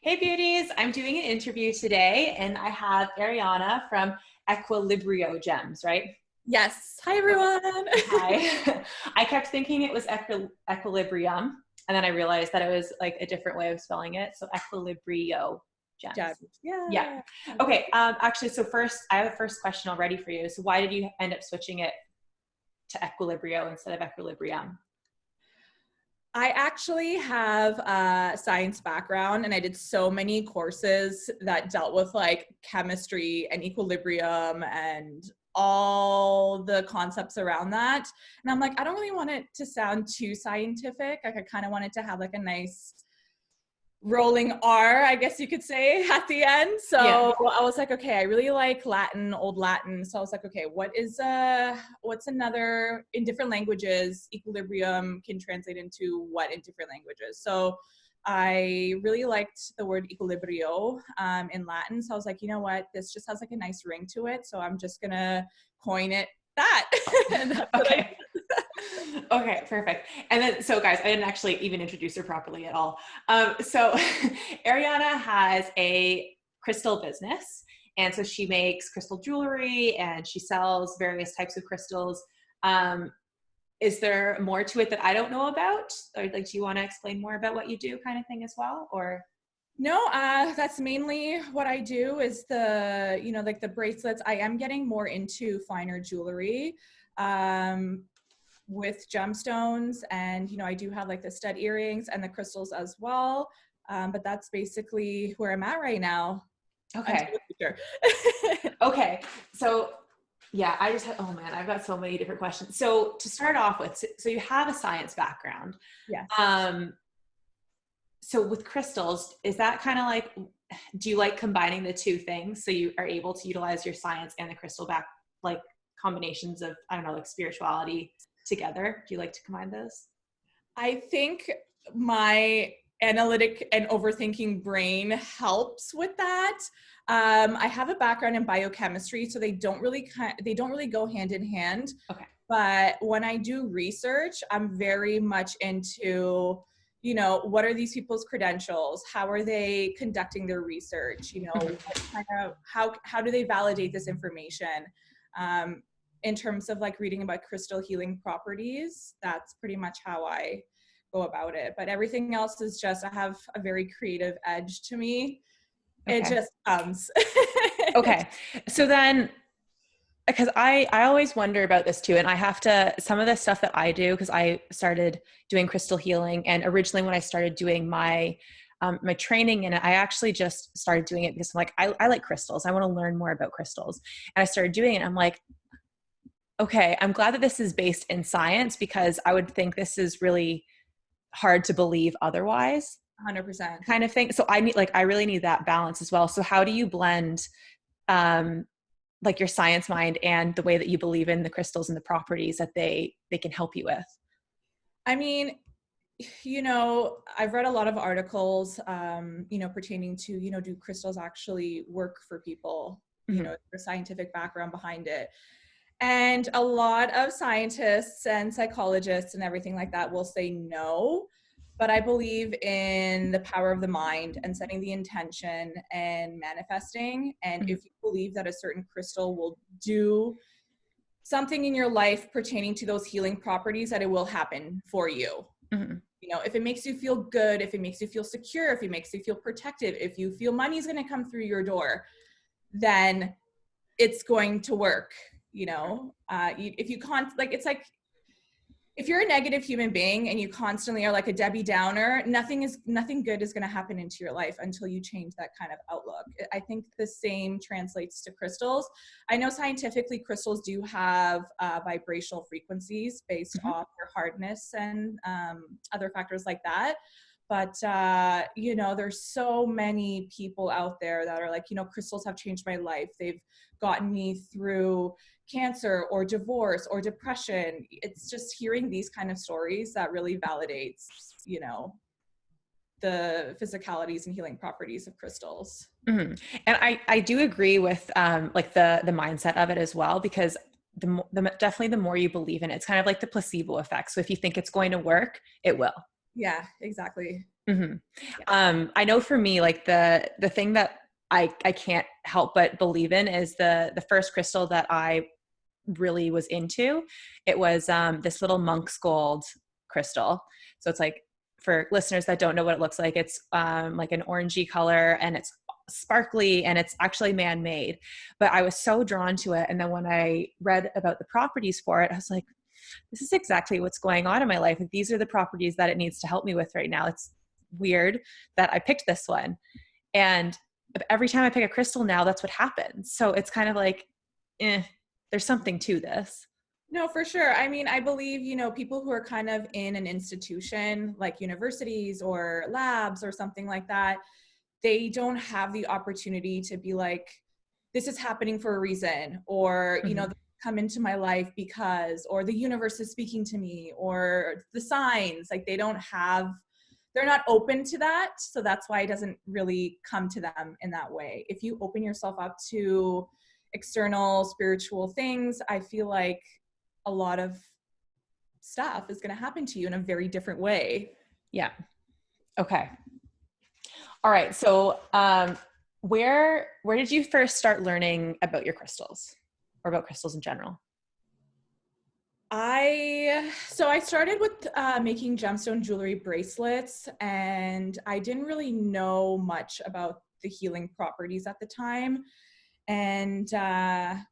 Hey beauties, I'm doing an interview today and I have Ariana from Equilibriogems, right? Yes. Hi, Okay. everyone. Hi. I kept thinking it was equilibrium and then I realized that it was like a different way of spelling it. So Equilibrio Jen. gems. Yeah. Yeah. Okay. Actually, so first, I have a first question already for you. So why did you end up switching it to Equilibrio instead of Equilibrium? I actually have a science background and I did so many courses that dealt with like chemistry and equilibrium and all the concepts around that. And I'm like, I don't really want it to sound too scientific. Like I kind of want it to have like a nice rolling R, I guess you could say, at the end. Yeah. So I was like, okay, I really like Latin, old Latin. So I was like, okay, what's another in different languages, equilibrium can translate into what in different languages. So I really liked the word equilibrio in Latin. So I was like, you know what, this just has like a nice ring to it. So I'm just gonna coin it that. And that's what I Okay. Okay, perfect. And then, so guys, I didn't actually even introduce her properly at all. So Ariana has a crystal business. And so she makes crystal jewelry and she sells various types of crystals. Um, is there more to it that I don't know about? Or like, do you want to explain more about what you do kind of thing as well? Or No, that's mainly what I do is like the bracelets. I am getting more into finer jewelry um, with gemstones, and I do have like the stud earrings and the crystals as well. But that's basically where I'm at right now until okay. the future. Okay. So yeah, I just had, oh man, I've got so many different questions. So to start off with, so you have a science background. Yes. Um, so with crystals, is that kind of like, do you like combining the two things so you are able to utilize your science and the crystal back, like combinations of, I don't know, like spirituality together? Do you like to combine those? I think my analytic and overthinking brain helps with that. I have a background in biochemistry, so they don't really go hand in hand. Okay. But when I do research, I'm very much into, what are these people's credentials? How are they conducting their research? Mhm. What kind of how do they validate this information? Um, in terms of like reading about crystal healing properties, that's pretty much how I go about it. But everything else is just, I have a very creative edge to me. It Okay. just comes. Okay. So then, because I always wonder about this too, and I have to, some of the stuff that I do, because I started doing crystal healing, and originally when I started doing my training in it, I actually just started doing it because I'm like, I like crystals. I want to learn more about crystals. And I started doing it. I'm like, okay, I'm glad that this is based in science because I would think this is really hard to believe otherwise 100%. kind of thing. So I really need that balance as well. So how do you blend um, like your science mind and the way that you believe in the crystals and the properties that they can help you with? I mean, I've read a lot of articles, pertaining to, do crystals actually work for people? Mm-hmm. The scientific background behind it. And a lot of scientists and psychologists and everything like that will say no. But I believe in the power of the mind and setting the intention and manifesting. And Mm-hmm. if you believe that a certain crystal will do something in your life pertaining to those healing properties, that it will happen for you. Mm-hmm. If it makes you feel good, if it makes you feel secure, if it makes you feel protected, if you feel money's going to come through your door, then it's going to work. If you like, it's like if you're a negative human being and you constantly are like a Debbie Downer, nothing good is going to happen into your life until you change that kind of outlook. I think the same translates to crystals. I know scientifically crystals do have vibrational frequencies based Mm-hmm. off their hardness and other factors like that. But there's so many people out there that are like, crystals have changed my life. They've gotten me through cancer or divorce or depression. It's just hearing these kind of stories that really validates, the physicalities and healing properties of crystals. Mm-hmm. And I do agree with like the mindset of it as well, because definitely the more you believe in it, it's kind of like the placebo effect. So if you think it's going to work, it will. Yeah, exactly. Mhm. Yeah. I know for me, like the thing that I can't help but believe in is the first crystal that I really was into. It was this little monk's gold crystal. So it's like, for listeners that don't know what it looks like, it's like an orangey color, and it's sparkly, and it's actually man-made. But I was so drawn to it, and then when I read about the properties for it, I was like, this is exactly what's going on in my life. Like, these are the properties that it needs to help me with right now. It's weird that I picked this one. And every time I pick a crystal now, that's what happens. So it's kind of like, there's something to this. No, for sure. I mean, I believe, people who are kind of in an institution like universities or labs or something like that, they don't have the opportunity to be like, this is happening for a reason, or, Mhm. come into my life because, or the universe is speaking to me, or the signs, like they're not open to that. So that's why it doesn't really come to them in that way. If you open yourself up to external spiritual things, I feel like a lot of stuff is going to happen to you in a very different way. Yeah. Okay. All right. So, where did you first start learning about your crystals, or about crystals in general? I started with making gemstone jewelry bracelets, and I didn't really know much about the healing properties at the time. And I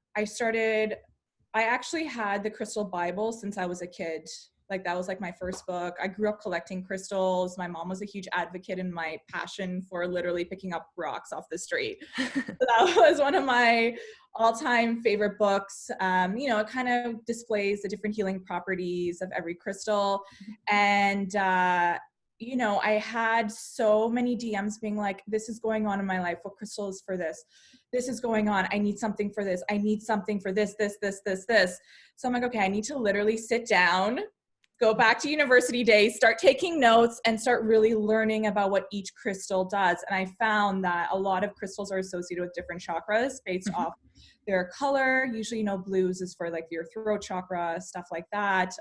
actually had the Crystal Bible since I was a kid. Like, that was like my first book. I grew up collecting crystals. My mom was a huge advocate in my passion for literally picking up rocks off the street. So that was one of my all-time favorite books. It kind of displays the different healing properties of every crystal. And, I had so many DMs being like, this is going on in my life. What crystal is for this? This is going on. I need something for this. I need something for this. So I'm like, okay, I need to literally sit down, go back to university days, start taking notes, and start really learning about what each crystal does. And I found that a lot of crystals are associated with different chakras based Mhm. off their color. Usually, blues is for like your throat chakra, stuff like that.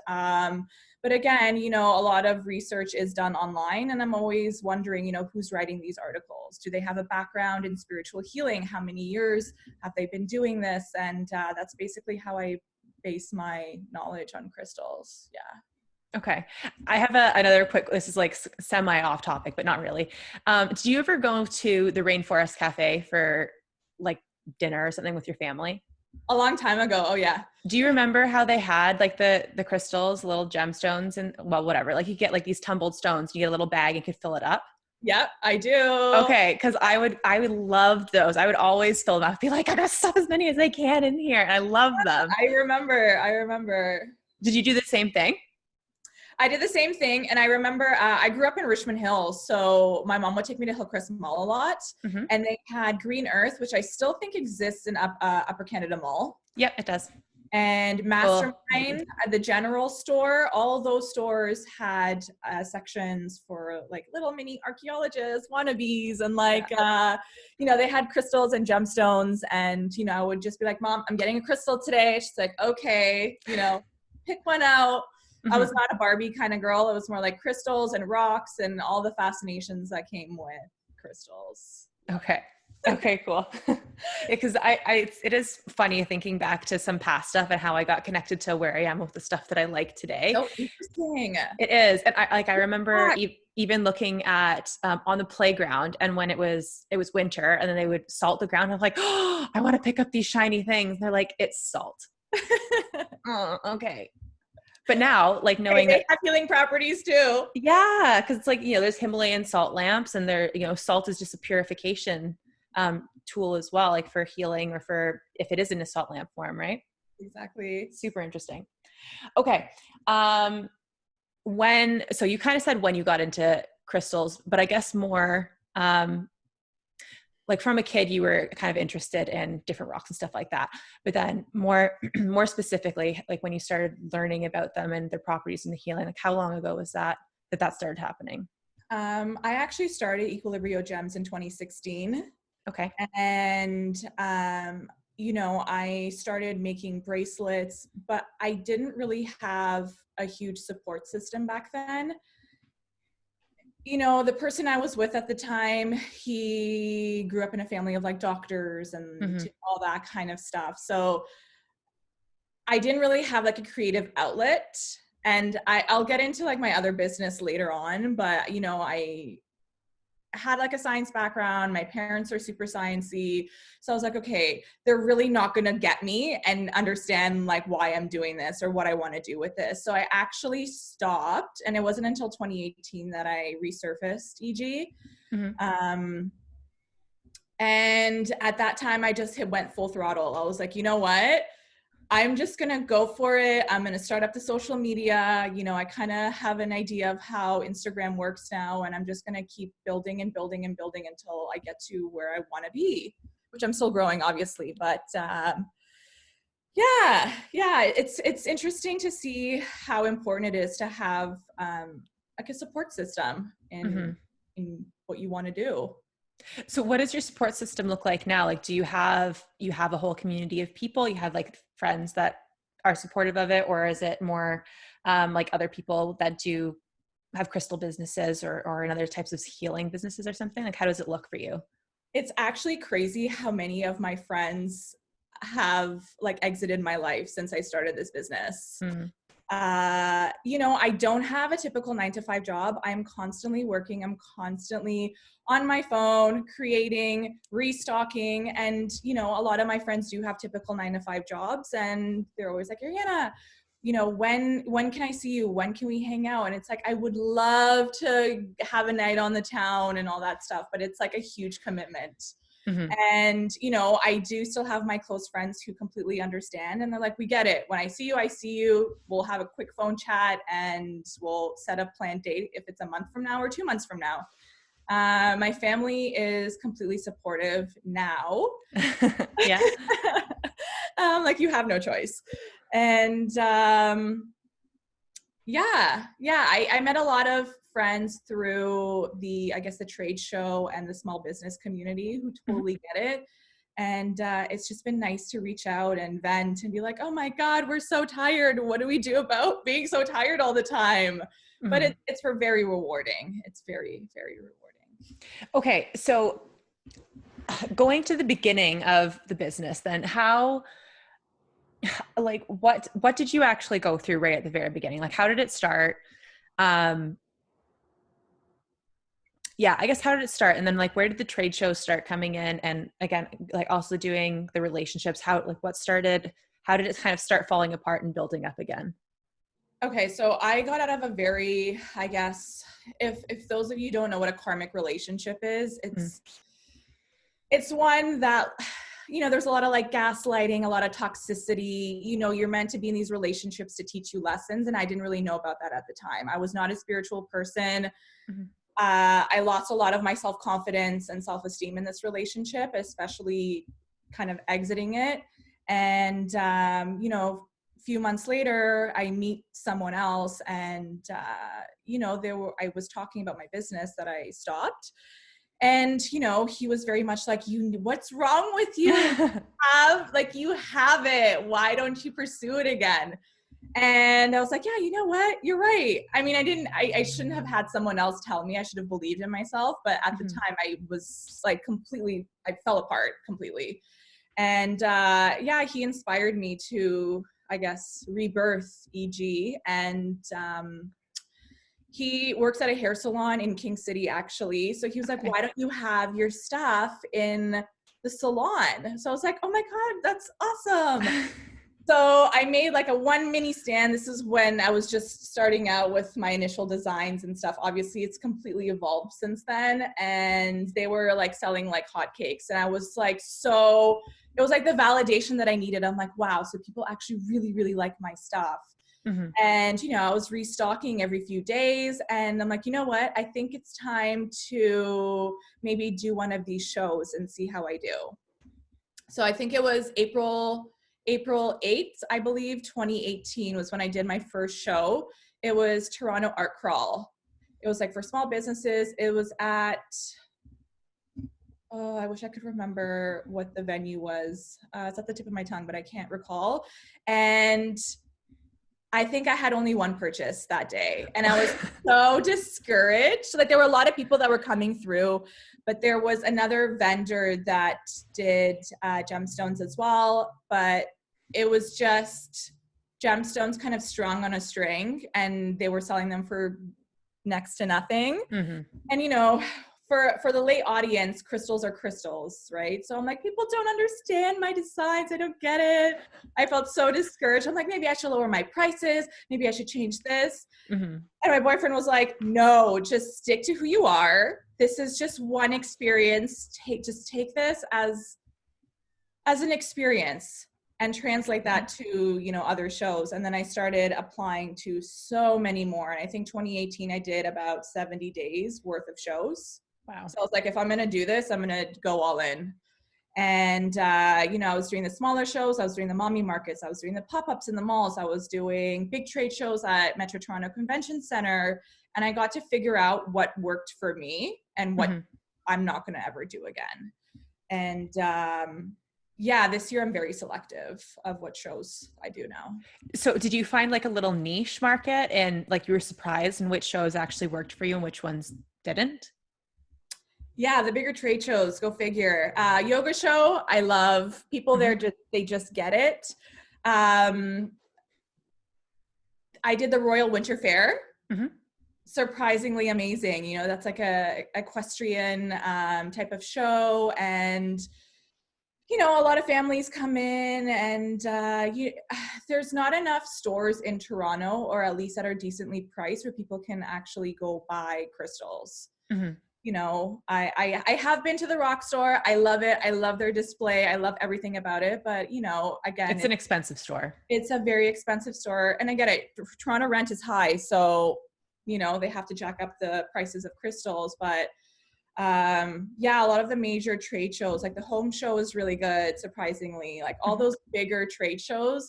But again, a lot of research is done online, and I'm always wondering, who's writing these articles? Do they have a background in spiritual healing? How many years have they been doing this? And that's basically how I base my knowledge on crystals. Yeah. Okay. I have another quick, this is like semi off topic, but not really. Do you ever go to the Rainforest Cafe for like dinner or something with your family? A long time ago. Oh yeah. Do you remember how they had like the crystals, little gemstones, and well, whatever, like you get like these tumbled stones, you get a little bag and could fill it up? Yep, I do. Okay, because I would love those. I would always fill them up, be like, I gotta stuff as many as I can in here. And I love them. I remember. Did you do the same thing? I did the same thing. And I remember I grew up in Richmond Hill. So my mom would take me to Hillcrest Mall a lot. Mm-hmm. And they had Green Earth, which I still think exists in Upper Canada Mall. Yep, it does. And Well, Mastermind, maybe. the general store, all those stores had sections for like little mini archaeologists, wannabes, and like, Yeah. they had crystals and gemstones. And, I would just be like, Mom, I'm getting a crystal today. She's like, okay, pick one out. I was Mm-hmm. not a Barbie kind of girl. It was more like crystals and rocks and all the fascinations that came with crystals. Yep. Okay. Okay, cool. Because it is funny thinking back to some past stuff and how I got connected to where I am with the stuff that I like today. So interesting. It is, and I remember Yeah. even looking at on the playground, and when it was winter, and then they would salt the ground. I'm like, oh, I want to pick up these shiny things. And they're like, it's salt. Oh, okay. But now, like Hey, knowing that, they have healing properties too. yeah, because it's like, there's Himalayan salt lamps, and salt is just a purification tool as well, like for healing, or for if it is in a salt lamp form, right? Exactly. Super interesting. Okay. So you kind of said when you got into crystals, but I guess more like from a kid you were kind of interested in different rocks and stuff like that, but then more more specifically, like when you started learning about them and their properties and the healing, like how long ago was that started happening? I actually started Equilibrio Gems in 2016. Okay. And, I started making bracelets, but I didn't really have a huge support system back then. you know, the person I was with at the time, he grew up in a family of like doctors and Mm-hmm. all that kind of stuff. So I didn't really have like a creative outlet. And I'll get into like my other business later on, but you know, I had like a science background. My parents are super sciencey. So I was like, okay, they're really not going to get me and understand like why I'm doing this or what I want to do with this. So I actually stopped, and it wasn't until 2018 that I resurfaced EG. Mm-hmm. And at that time I just went full throttle. I was like, you know what? I'm just going to go for it. I'm going to start up the social media. You know, I kind of have an idea of how Instagram works now, and I'm just going to keep building and building and building until I get to where I want to be, which I'm still growing, obviously. But yeah, it's interesting to see how important it is to have like a support system Mm-hmm. in what you want to do. So what does your support system look like now? Like, do you have a whole community of people? You have like friends that are supportive of it, or is it more like other people that do have crystal businesses or in other types of healing businesses or something? Like, how does it look for you? It's actually crazy how many of my friends have like exited my life since I started this business. Mm-hmm. You know, I don't have a typical 9 to 5 job. I'm constantly working. I'm constantly on my phone, creating, restocking. And, you know, a lot of my friends do have typical 9 to 5 jobs, and they're always like, Ariana, you know, when can I see you? When can we hang out? And it's like, I would love to have a night on the town and all that stuff, but it's like a huge commitment. Mm-hmm. And, you know, I do still have my close friends who completely understand. And they're like, we get it. When I see you, I see you. We'll have a quick phone chat and we'll set a planned date if it's a month from now or 2 months from now. My family is completely supportive now. Yeah. Like, you have no choice. And I met a lot of friends through I guess the trade show and the small business community who Mm-hmm. totally get it. And it's just been nice to reach out and vent and be like, oh my God, we're so tired. What do we do about being so tired all the time? But Mm-hmm. it's for very rewarding. It's very, very rewarding. Okay. So going to the beginning of the business, then how, like, what did you actually go through right at the very beginning? Like, how did it start? Um, yeah, I guess how did it start? And then like, where did the trade shows start coming in? And again, like also doing the relationships, how did it kind of start falling apart and building up again? Okay, so I got out of a very, I guess, if those of you don't know what a karmic relationship is, it's one that, you know, there's a lot of like gaslighting, a lot of toxicity. You know, you're meant to be in these relationships to teach you lessons, and I didn't really know about that at the time. I was not a spiritual person. Mm-hmm. I lost a lot of my self-confidence and self-esteem in this relationship, especially kind of exiting it. And you know, a few months later I meet someone else, and you know, I was talking about my business that I stopped, and you know, he was very much like, what's wrong with you? You have it, why don't you pursue it again? And I was like, yeah, you know what? You're right. I mean, I shouldn't have had someone else tell me. I should have believed in myself. But at the Mm-hmm. time, I was like I fell apart completely. And yeah, he inspired me to, I guess, rebirth EG. And he works at a hair salon in King City, actually. So he was like, Okay. why don't you have your stuff in the salon? So I was like, oh my God, that's awesome. So I made like a one mini stand. This is when I was just starting out with my initial designs and stuff. Obviously, it's completely evolved since then. And they were like selling like hotcakes. And I was like, it was like the validation that I needed. I'm like, wow, so people actually really, really like my stuff. Mm-hmm. And, you know, I was restocking every few days. And I'm like, you know what? I think it's time to maybe do one of these shows and see how I do. So I think it was April 8th, I believe, 2018 was when I did my first show. It was Toronto Art Crawl. It was like for small businesses. It was at, oh, I wish I could remember what the venue was. It's at the tip of my tongue, but I can't recall. And I think I had only one purchase that day, and I was so discouraged. Like there were a lot of people that were coming through, but there was another vendor that did gemstones as well, but it was just gemstones kind of strung on a string, and they were selling them for next to nothing. Mm-hmm. And you know, for the late audience, crystals are crystals, right? So I'm like, people don't understand my designs. I don't get it. I felt so discouraged. I'm like, maybe I should lower my prices. Maybe I should change this. Mm-hmm. And my boyfriend was like, no, just stick to who you are. This is just one experience. Just take this as an experience and translate that to, you know, other shows. And then I started applying to so many more. And I think 2018, I did about 70 days worth of shows. Wow. So I was like, if I'm going to do this, I'm going to go all in. And, you know, I was doing the smaller shows. I was doing the mommy markets. I was doing the pop-ups in the malls. I was doing big trade shows at Metro Toronto Convention Center. And I got to figure out what worked for me and what I'm not going to ever do again. And, yeah, this year I'm very selective of what shows I do now. So did you find like a little niche market, and like you were surprised in which shows actually worked for you and which ones didn't? Yeah, the bigger trade shows, go figure. Yoga show, I love. People there, they just get it. I did the Royal Winter Fair. Surprisingly amazing. You know, that's like a equestrian type of show, and you know, a lot of families come in, and there's not enough stores in Toronto, or at least that are decently priced, where people can actually go buy crystals. You know, I have been to the Rock Store. I love it. I love their display. I love everything about it. But, you know, again, it's an expensive store. It's a very expensive store. And I get it. Toronto rent is high. So, you know, they have to jack up the prices of crystals. But yeah, a lot of the major trade shows, like the home show is really good, surprisingly. Like all those bigger trade shows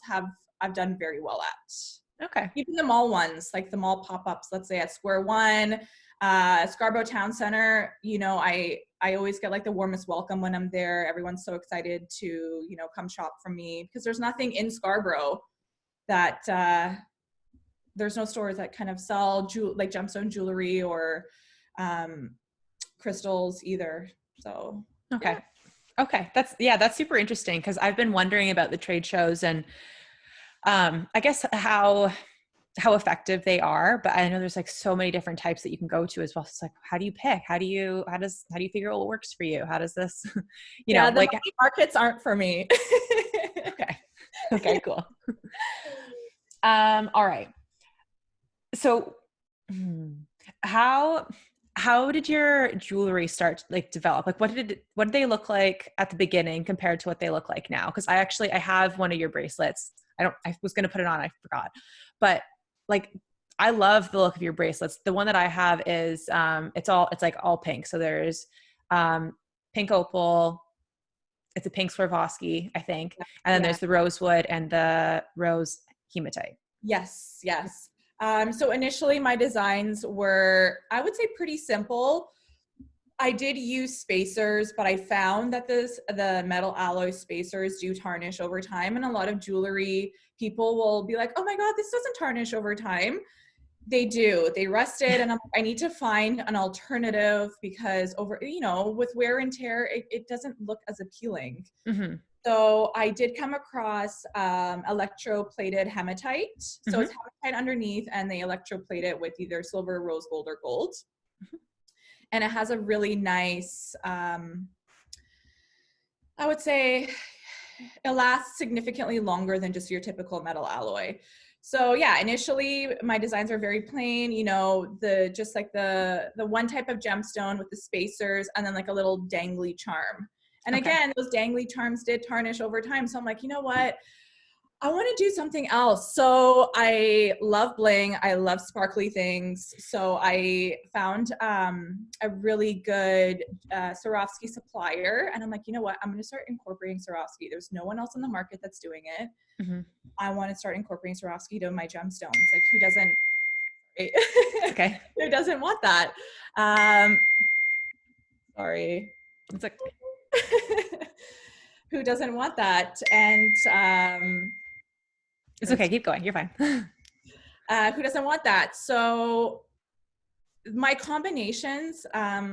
I've done very well at. Okay. Even the mall ones, like the mall pop-ups, let's say at Square One, Scarborough Town Center, you know, I always get like the warmest welcome when I'm there. Everyone's so excited to, you know, come shop from me, because there's nothing in Scarborough that, there's no stores that kind of sell like gemstone jewelry or crystals either. So okay. Okay. That's super interesting, because I've been wondering about the trade shows and I guess how effective they are, but I know there's like so many different types that you can go to as well. So it's like, how do you pick? How do you figure out what works for you? How does this, you know, the like markets aren't for me. Okay, cool. All right. So how did your jewelry start to like develop? Like what did they look like at the beginning compared to what they look like now? Because I have one of your bracelets. I was going to put it on. I forgot, but like, I love the look of your bracelets. The one that I have is, it's like all pink. So there's, pink opal. It's a pink Swarovski, I think. And then there's the rosewood and the rose hematite. Yes. So initially my designs were, I would say, pretty simple. I did use spacers, but I found that the metal alloy spacers do tarnish over time. And a lot of jewelry people will be like, oh my God, this doesn't tarnish over time. They do. They rusted. And I need to find an alternative, because with wear and tear, it doesn't look as appealing. So I did come across electroplated hematite. So it's hematite underneath, and they electroplate it with either silver, rose gold, or gold. And it has a really nice, I would say it lasts significantly longer than just your typical metal alloy. So yeah, initially my designs are very plain, you know, just like the one type of gemstone with the spacers, and then like a little dangly charm. And again, those dangly charms did tarnish over time. So I'm like, you know what? I want to do something else. So I love bling. I love sparkly things. So I found a really good Swarovski supplier. And I'm like, you know what? I'm going to start incorporating Swarovski. There's no one else in the market that's doing it. I want to start incorporating Swarovski to my gemstones. Like, who doesn't? Okay. Who doesn't want that? Sorry. It's like, who doesn't want that? And it's okay. Keep going. You're fine. Who doesn't want that? So my combinations, my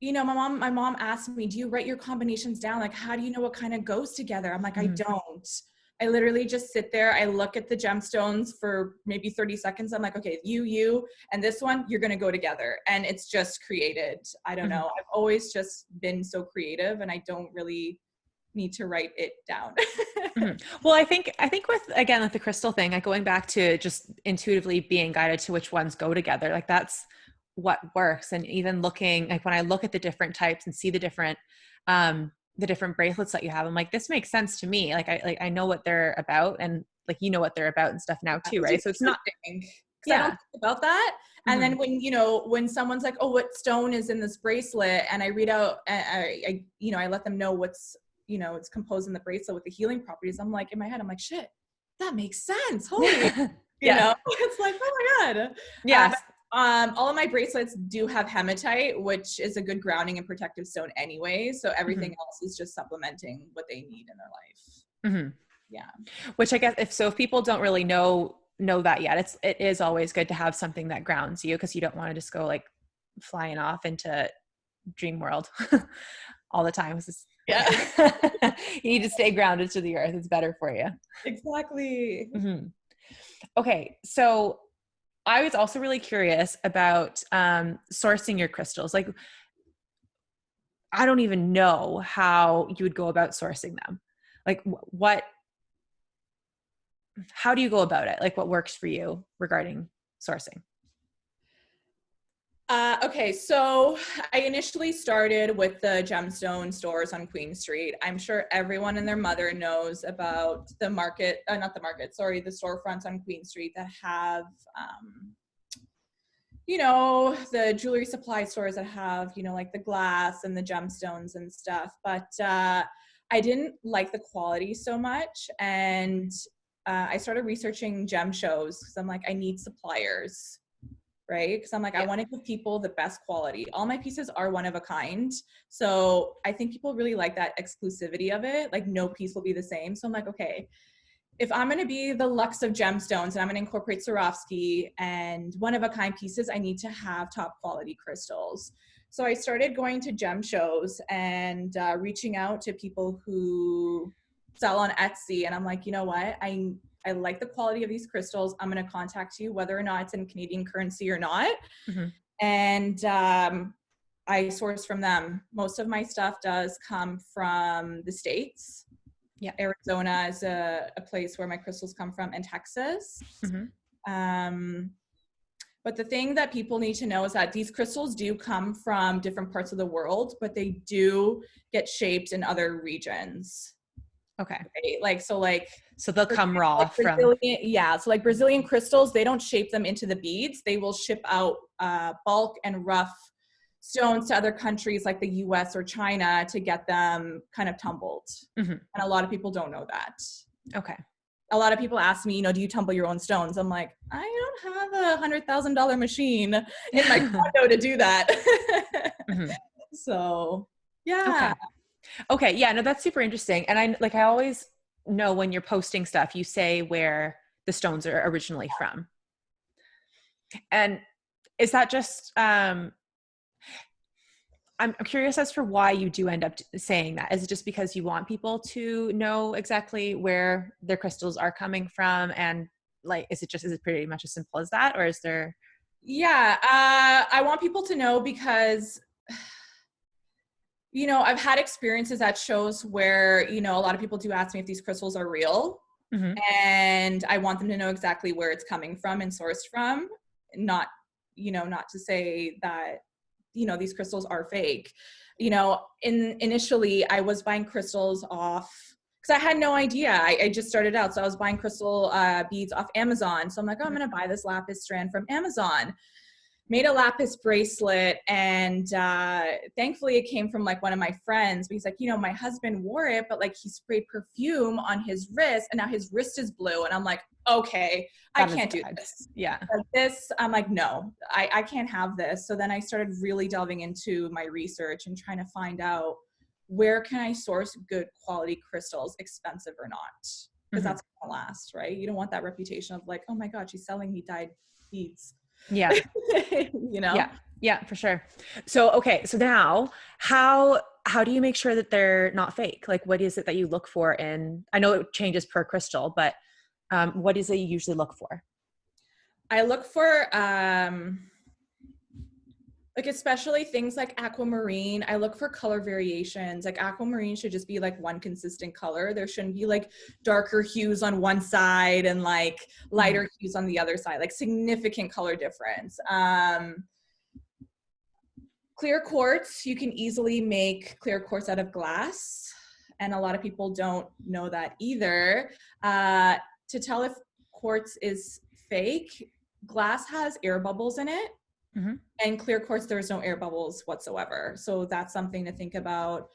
mom asked me, do you write your combinations down? Like, how do you know what kind of goes together? I'm like, I don't. I literally just sit there. I look at the gemstones for maybe 30 seconds. I'm like, okay, you, and this one, you're going to go together. And it's just created. I don't know. I've always just been so creative, and I don't really need to write it down. Well, I think with, again, like the crystal thing, like going back to just intuitively being guided to which ones go together, like that's what works. And even looking, like when I look at the different types and see the different bracelets that you have, I'm like, this makes sense to me. Like I know what they're about, and like, you know what they're about and stuff now too, right? So it's not, I don't think about that. And then when someone's like, oh, what stone is in this bracelet? And I read out, I let them know what's, it's composed in the bracelet with the healing properties. I'm like, in my head, I'm like, shit, that makes sense. Holy, it's like, oh my God. Yes. All of my bracelets do have hematite, which is a good grounding and protective stone anyway. So everything else is just supplementing what they need in their life. Yeah. Which I guess if people don't really know that yet, it is always good to have something that grounds you, because you don't want to just go like flying off into dream world all the time. You need to stay grounded to the earth. It's better for you. Exactly. Okay. So I was also really curious about sourcing your crystals. Like, I don't even know how you would go about sourcing them. Like how do you go about it? Like, what works for you regarding sourcing? Okay, so I initially started with the gemstone stores on Queen Street. I'm sure everyone and their mother knows about the storefronts on Queen Street that have, the jewelry supply stores that have, like the glass and the gemstones and stuff. But I didn't like the quality so much. And I started researching gem shows, because I'm like, I need suppliers. Right? Because I'm like, I want to give people the best quality. All my pieces are one of a kind. So I think people really like that exclusivity of it. Like, no piece will be the same. So I'm like, okay, if I'm going to be the luxe of gemstones and I'm going to incorporate Swarovski and one of a kind pieces, I need to have top quality crystals. So I started going to gem shows and reaching out to people who sell on Etsy. And I'm like, you know what? I like the quality of these crystals. I'm going to contact you, whether or not it's in Canadian currency or not. And I source from them. Most of my stuff does come from the States. Yeah. Arizona is a place where my crystals come from, and Texas. But the thing that people need to know is that these crystals do come from different parts of the world, but they do get shaped in other regions. Okay. Right? So they'll come raw from. So like Brazilian crystals, they don't shape them into the beads. They will ship out bulk and rough stones to other countries like the US or China to get them kind of tumbled. And a lot of people don't know that. Okay. A lot of people ask me, do you tumble your own stones? I'm like, I don't have $100,000 machine in my condo to do that. So, yeah. Okay. Yeah, no, that's super interesting. And I always know when you're posting stuff, you say where the stones are originally from. And is that just, I'm curious as for why you do end up saying that. Is it just because you want people to know exactly where their crystals are coming from? And like, is it pretty much as simple as that? Or is there? Yeah. I want people to know because, I've had experiences at shows where, a lot of people do ask me if these crystals are real. And I want them to know exactly where it's coming from and sourced from. Not to say that, these crystals are fake. Initially I was buying crystals off, because I had no idea. I just started out. So I was buying crystal beads off Amazon. So I'm like, I'm going to buy this lapis strand from Amazon. Made a lapis bracelet, and thankfully it came from like one of my friends. But he's like, my husband wore it, but like he sprayed perfume on his wrist, and now his wrist is blue. And I'm like, okay, I can't do this. Yeah. Like this, I'm like, no, I can't have this. So then I started really delving into my research and trying to find out, where can I source good quality crystals, expensive or not? because that's gonna last, right? You don't want that reputation of like, oh my God, she's selling dyed beads. Yeah. You know? Yeah. Yeah, for sure. So, okay. So now how do you make sure that they're not fake? Like, what is it that you look for in, I know it changes per crystal, but what is it you usually look for? I look for, like especially things like aquamarine, I look for color variations. Like aquamarine should just be like one consistent color. There shouldn't be like darker hues on one side and like lighter hues on the other side, like significant color difference. Clear quartz, you can easily make clear quartz out of glass. And a lot of people don't know that either. To tell if quartz is fake, glass has air bubbles in it. And clear quartz, there's no air bubbles whatsoever. So that's something to think about.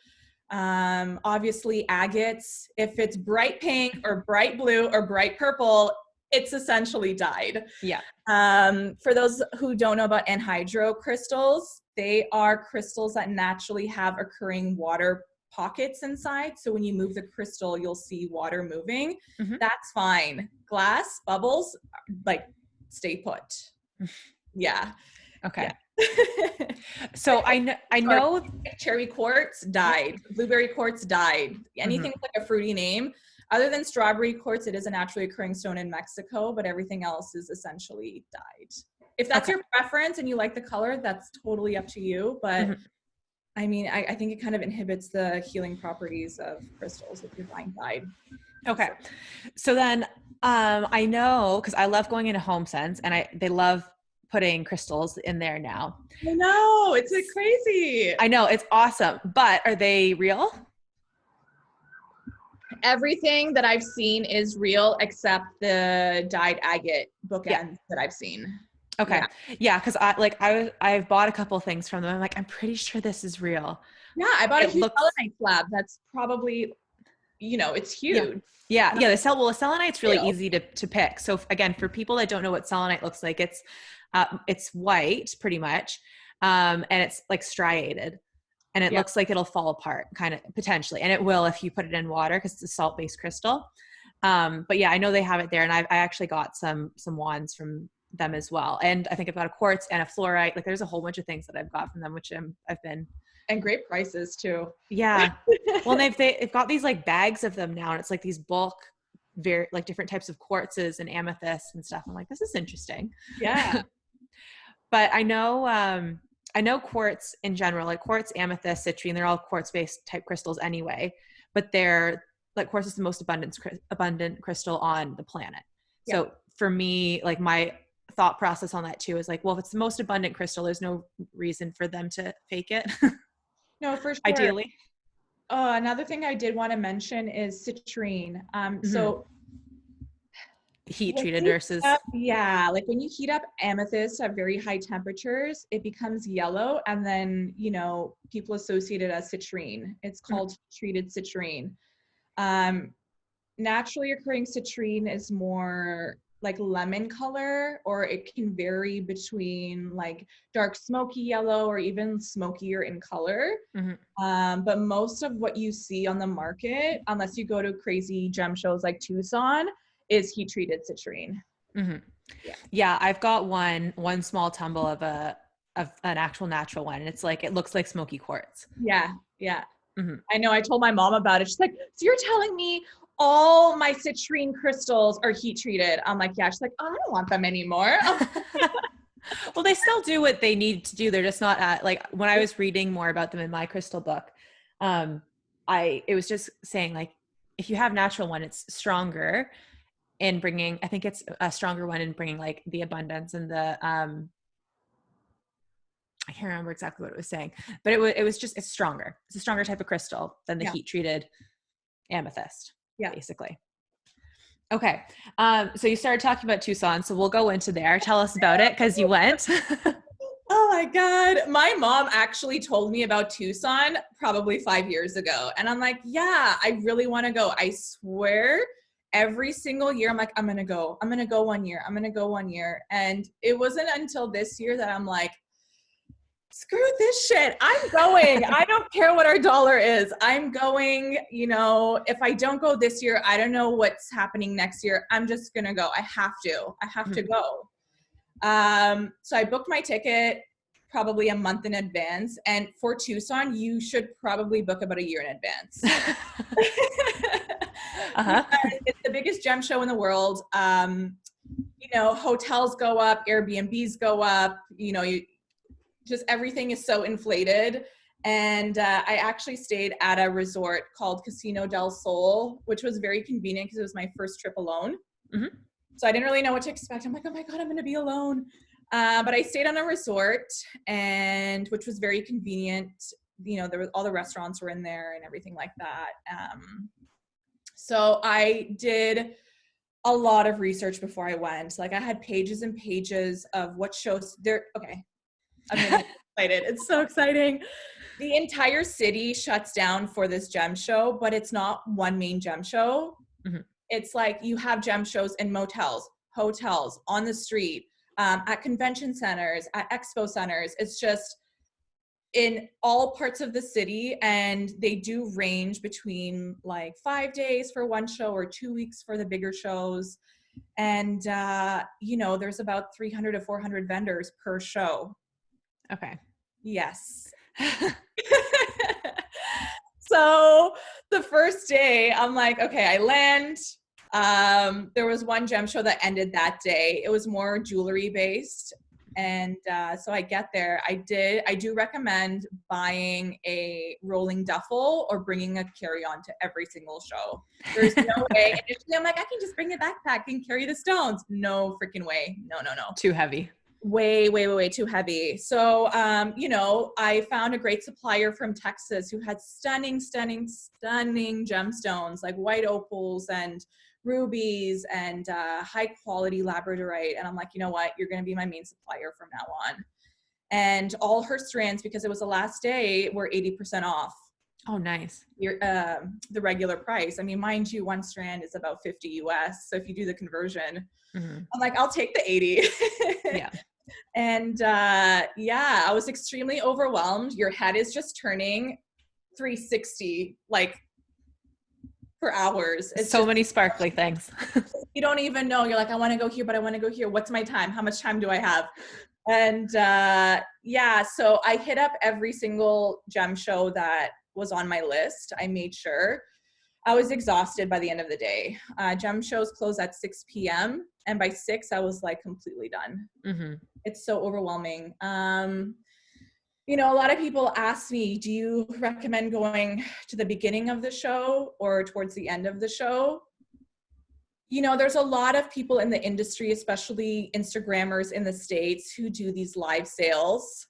Obviously agates, if it's bright pink or bright blue or bright purple, it's essentially dyed. Yeah. For those who don't know about anhydro crystals, they are crystals that naturally have occurring water pockets inside. So when you move the crystal, you'll see water moving. That's fine. Glass bubbles, like, stay put. Yeah. Okay. Yeah. So I know cherry quartz dyed, blueberry quartz dyed, anything with like a fruity name. Other than strawberry quartz, it is a naturally occurring stone in Mexico, but everything else is essentially dyed. If that's your preference and you like the color, that's totally up to you. But I mean, I think it kind of inhibits the healing properties of crystals if you're buying dyed. Okay. So then I know, because I love going into HomeSense and they love putting crystals in there now. I know, it's like crazy. I know, it's awesome. But are they real? Everything that I've seen is real except the dyed agate bookends that I've seen. Okay. Yeah, because I've bought a couple things from them. I'm like, I'm pretty sure this is real. Yeah, I bought a huge selenite slab. That's probably, it's huge. Yeah. The selenite's really easy to pick. So again, for people that don't know what selenite looks like, it's white pretty much. And it's like striated. And it looks like it'll fall apart kind of potentially. And it will if you put it in water because it's a salt-based crystal. But yeah, I know they have it there. And I actually got some wands from them as well. And I think I've got a quartz and a fluorite. Like there's a whole bunch of things that I've got from them, which I've been. And great prices too. Yeah. Well, they've got these like bags of them now. And it's like these bulk, very like different types of quartzes and amethysts and stuff. I'm like, this is interesting. Yeah. But I know quartz in general, like quartz, amethyst, citrine, they're all quartz-based type crystals anyway, but they're like quartz is the most abundant crystal on the planet. Yeah. So for me, like my thought process on that too is like, well, if it's the most abundant crystal, there's no reason for them to fake it. No, for sure. Ideally. Another thing I did want to mention is citrine. So heat treated versus like when you heat up amethyst at very high temperatures, it becomes yellow, and then people associate it as citrine. It's called treated citrine. Naturally occurring citrine is more like lemon color, or it can vary between like dark smoky yellow or even smokier in color. But most of what you see on the market, unless you go to crazy gem shows like Tucson, is heat treated citrine. Yeah, I've got one small tumble of an actual natural one, and it's like it looks like smoky quartz. Yeah. I know. I told my mom about it. She's like, so you're telling me all my citrine crystals are heat treated? I'm like, yeah. She's like, oh, I don't want them anymore. Well, they still do what they need to do. They're just not like when I was reading more about them in my crystal book, it was just saying like, if you have natural one, it's stronger in bringing, I think it's a stronger one in bringing like the abundance and the, I can't remember exactly what it was saying, but it was just, it's stronger. It's a stronger type of crystal than the heat treated amethyst, basically. Okay. So you started talking about Tucson, so we'll go into there. Tell us about it, because you went. Oh my God. My mom actually told me about Tucson probably 5 years ago. And I'm like, yeah, I really want to go. I swear every single year, I'm like, I'm going to go 1 year. I'm going to go 1 year. And it wasn't until this year that I'm like, screw this shit. I'm going. I don't care what our dollar is. I'm going, you know, if I don't go this year, I don't know what's happening next year. I'm just going to go. I have to go. So I booked my ticket probably a month in advance. And for Tucson, you should probably book about a year in advance. It's the biggest gem show in the world. You know, hotels go up, Airbnbs go up, you know, just everything is so inflated. And I actually stayed at a resort called Casino del Sol, which was very convenient because it was my first trip alone. So I didn't really know what to expect. I'm like, oh my God, I'm going to be alone. But I stayed on a resort, and which was very convenient. You know, there was all the restaurants were in there and everything like that. So I did a lot of research before I went. Like I had pages and pages of what shows there. Okay. I'm really excited. It's so exciting. The entire city shuts down for this gem show, but it's not one main gem show. It's like you have gem shows in motels, hotels, on the street, at convention centers, at expo centers. It's just in all parts of the city, and they do range between like 5 days for one show or 2 weeks for the bigger shows. And, you know, there's about 300 to 400 vendors per show. Okay. Yes. So the first day I'm like, okay, I land. There was one gem show that ended that day. It was more jewelry based. And so I get there. I do recommend buying a rolling duffel or bringing a carry-on to every single show. There's no way. Initially I'm like, I can just bring a backpack and carry the stones. No freaking way. No. Too heavy. Way too heavy. So, you know, I found a great supplier from Texas who had stunning gemstones, like white opals and rubies and high quality labradorite. And I'm like, you know what? You're going to be my main supplier from now on. And all her strands, because it was the last day, were 80% off. Oh, nice. The regular price. I mean, mind you, one strand is about 50 US. So if you do the conversion, I'm like, I'll take the 80. Yeah. And yeah, I was extremely overwhelmed. Your head is just turning 360 like for hours. It's so just, many sparkly things. You don't even know. You're like, I want to go here, but I want to go here. What's my time? How much time do I have? And yeah, so I hit up every single gem show that was on my list. I made sure. I was exhausted by the end of the day. Gem shows close at 6 p.m. And by 6, I was like completely done. It's so overwhelming. You know, a lot of people ask me, do you recommend going to the beginning of the show or towards the end of the show? You know, there's a lot of people in the industry, especially Instagrammers in the States, who do these live sales.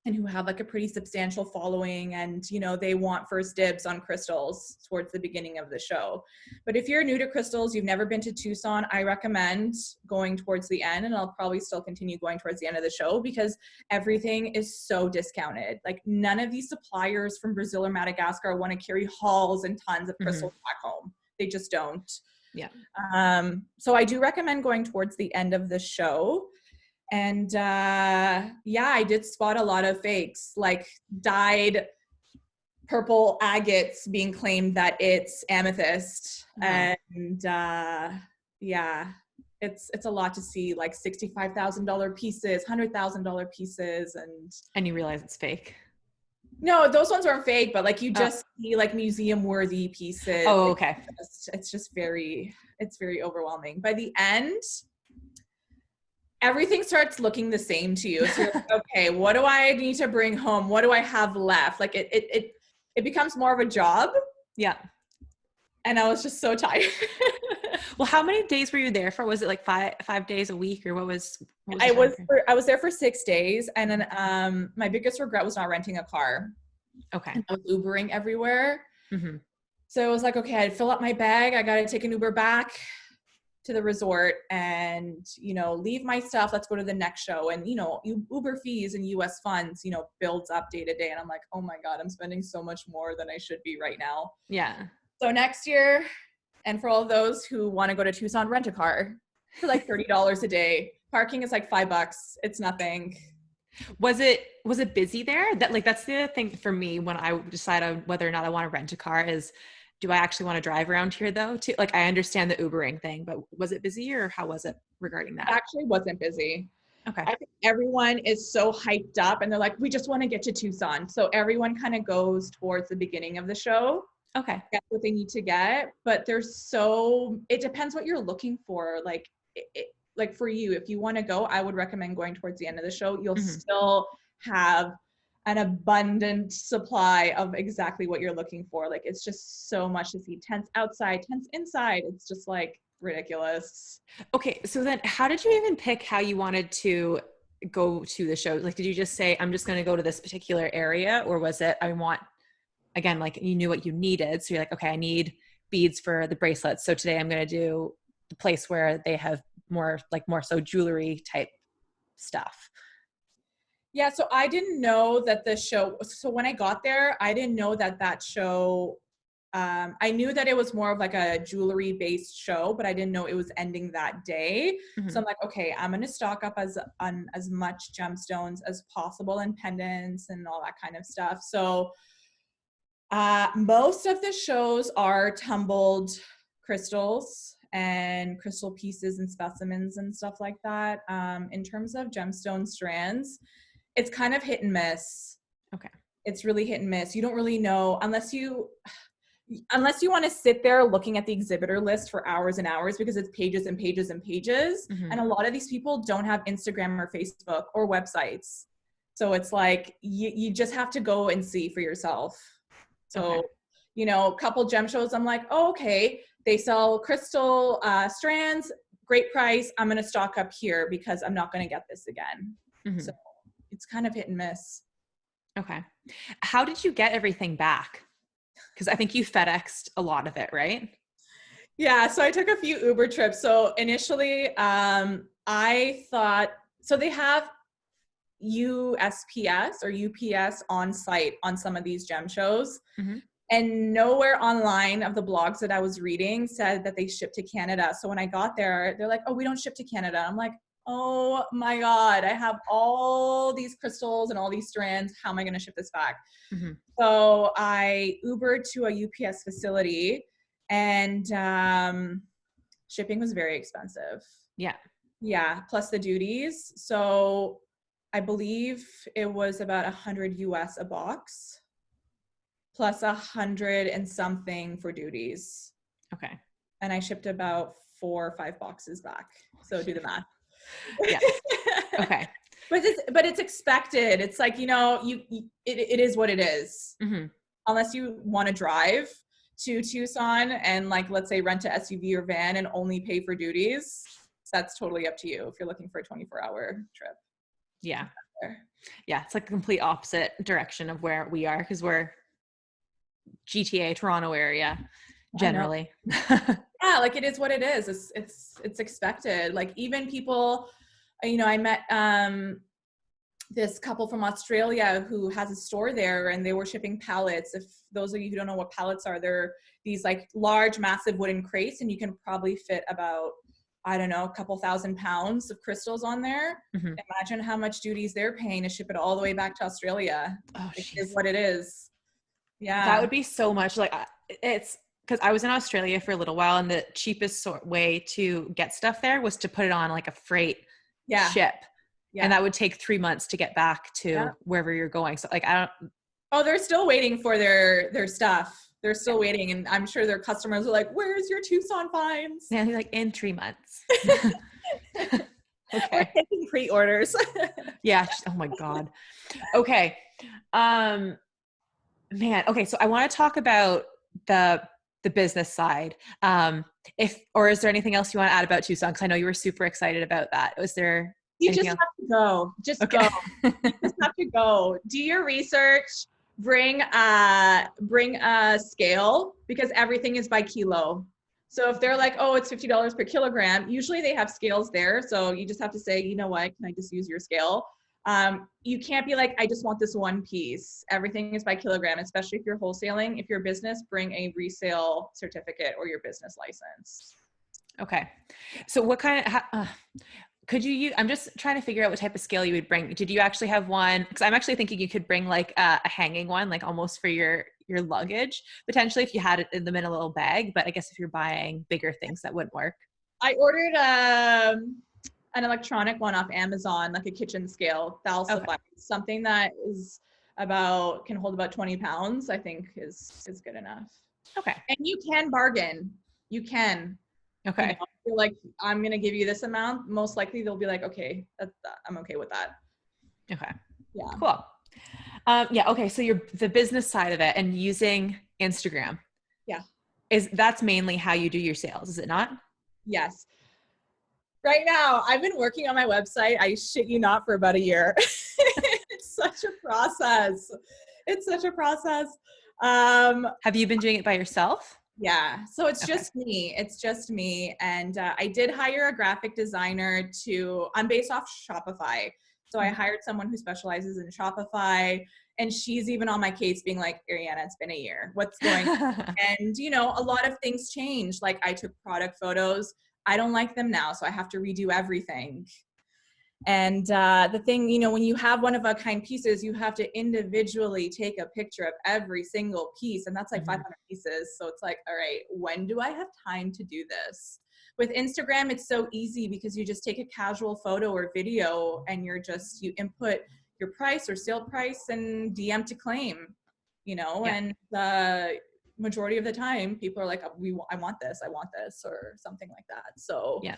And who have like a pretty substantial following, and, you know, they want first dibs on crystals towards the beginning of the show. But if you're new to crystals, you've never been to Tucson, I recommend going towards the end, and I'll probably still continue going towards the end of the show because everything is so discounted. Like none of these suppliers from Brazil or Madagascar want to carry hauls and tons of crystals back home. They just don't. Yeah. So I do recommend going towards the end of the show. And yeah, I did spot a lot of fakes, like dyed purple agates being claimed that it's amethyst. And yeah, it's a lot to see, like $65,000 pieces, $100,000 pieces. And you realize it's fake. No, those ones aren't fake, but like you just see like museum worthy pieces. Oh, okay. It's very overwhelming. By the end, everything starts looking the same to you. So you're like, okay, what do I need to bring home? What do I have left? Like it becomes more of a job. Yeah. And I was just so tired. Well, how many days were you there for? Was it like five days a week, or what was I was there for 6 days. And then my biggest regret was not renting a car. Okay. And I was Ubering everywhere. So it was like, okay, I'd fill up my bag. I got to take an Uber back to the resort and, you know, leave my stuff. Let's go to the next show. And, you know, Uber fees and US funds, you know, builds up day to day. And I'm like, oh my God, I'm spending so much more than I should be right now. Yeah. So next year, and for all those who want to go to Tucson, rent a car for like $30 a day. Parking is like $5. It's nothing. Was it busy there? That's the thing for me when I decide on whether or not I want to rent a car is, do I actually want to drive around here though? Too, like I understand the Ubering thing, but was it busy or how was it regarding It that? actually wasn't busy. Okay. I think everyone is so hyped up and they're like, we just want to get to Tucson. So everyone kind of goes towards the beginning of the show, Okay. get what they need to get. But it depends what you're looking for. Like for you, if you want to go, I would recommend going towards the end of the show. You'll Hmm. still have an abundant supply of exactly what you're looking for. Like it's just so much to see. Tents outside, tents inside. It's just like ridiculous. Okay. So then how did you even pick how you wanted to go to the show? Like, did you just say, I'm just going to go to this particular area? Or was it, I want, again, like you knew what you needed. So you're like, okay, I need beads for the bracelets. So today I'm going to do the place where they have more so jewelry type stuff. Yeah, so I didn't know that so when I got there, I didn't know that show, I knew that it was more of like a jewelry based show, but I didn't know it was ending that day. So Hmm. I'm like, okay, I'm going to stock up on as much gemstones as possible and pendants and all that kind of stuff. So most of the shows are tumbled crystals and crystal pieces and specimens and stuff like that. In terms of gemstone strands, it's kind of hit and miss. Okay. It's really hit and miss. You don't really know unless you want to sit there looking at the exhibitor list for hours and hours because it's pages and pages and pages. Hmm. And a lot of these people don't have Instagram or Facebook or websites. So it's like you just have to go and see for yourself. Okay. So, a couple gem shows, I'm like, oh, okay, they sell crystal strands, great price. I'm going to stock up here because I'm not going to get this again. So Hmm. it's kind of hit and miss. Okay. How did you get everything back? Because I think you FedExed a lot of it, right? Yeah, so I took a few Uber trips. So initially, I thought, so they have USPS or UPS on site on some of these gem shows. Hmm. And nowhere online of the blogs that I was reading said that they ship to Canada. So when I got there, they're like, oh, we don't ship to Canada. I'm like, oh my God, I have all these crystals and all these strands. How am I going to ship this back? Hmm. So I Ubered to a UPS facility and shipping was very expensive. Yeah. Yeah, plus the duties. So I believe it was about 100 US a box plus 100 and something for duties. Okay. And I shipped about 4 or 5 boxes back. So do the math. Yeah. Okay. But it's expected. It's like, it is what it is. Hmm. Unless you want to drive to Tucson and like, let's say rent a SUV or van and only pay for duties, that's totally up to you if you're looking for a 24-hour trip. Yeah. Yeah. It's like a complete opposite direction of where we are because we're GTA, Toronto area I know. generally. Yeah, like it is what it is. It's expected. Like even people, I met this couple from Australia who has a store there and they were shipping pallets. If those of you who don't know what pallets are, they're these like large, massive wooden crates and you can probably fit about, I don't know, a couple thousand pounds of crystals on there. Hmm. Imagine how much duties they're paying to ship it all the way back to Australia. Oh, It is jeez. what it is. That Yeah. would be so much like it's because I was in Australia for a little while and the cheapest way to get stuff there was to put it on like a freight Yeah. ship. And Yeah. that would take 3 months to get back Yeah. to wherever you're going. So like, I don't, Oh, they're still waiting for their stuff. They're yeah. still waiting. And I'm sure their customers are like, where's your Tucson finds? Yeah, like in 3 months. We're Okay. taking pre-orders. Yeah. Oh my God. Okay. Um, man. Okay. So I want to talk about the business side. Or is there anything else you want to add about Tucson? Cause I know you were super excited about that. Was there You anything just else? have to go. Just Okay. go. You just have to go. Do your research. Bring a scale because everything is by kilo. So if they're like, oh, it's $50 per kilogram, usually they have scales there. So you just have to say, you know what, can I just use your scale? You can't be like, I just want this one piece. Everything is by kilogram, especially if you're wholesaling. If you're a business, bring a resale certificate or your business license. Okay. So what kind of, could you use, I'm just trying to figure out what type of scale you would bring. Did you actually have one? Because I'm actually thinking you could bring like a hanging one, like almost for your luggage, potentially if you had it in them in a little bag. But I guess if you're buying bigger things, that wouldn't work. I ordered an electronic one off Amazon, like a kitchen scale. That'll Okay. suffice. Something that is can hold about 20 pounds, I think is good enough. Okay. And you can bargain. You can. Okay. You know, you're like, I'm going to give you this amount. Most likely they'll be like, okay, I'm okay with that. Okay. Yeah. Cool. Yeah. Okay. So you're the business side of it and using Instagram. Yeah. That's mainly how you do your sales, is it not? Yes. Right now, I've been working on my website. I shit you not, for about a year. It's such a process. It's such a process. Have you been doing it by yourself? Yeah. So it's Okay. just me. It's just me. And I did hire a graphic designer I'm based off Shopify. So I hired someone who specializes in Shopify. And she's even on my case being like, Ariana, it's been a year. What's going on? And, you know, a lot of things change. Like I took product photos. I don't like them now. So I have to redo everything. And the thing, you know, when you have one of a kind pieces, you have to individually take a picture of every single piece. And that's like 500 pieces. So it's like, all right, when do I have time to do this? With Instagram, it's so easy because you just take a casual photo or video and you input your price or sale price and DM to claim, you know, Yeah. and the majority of the time people are like, I want this, or something like that. So Yeah.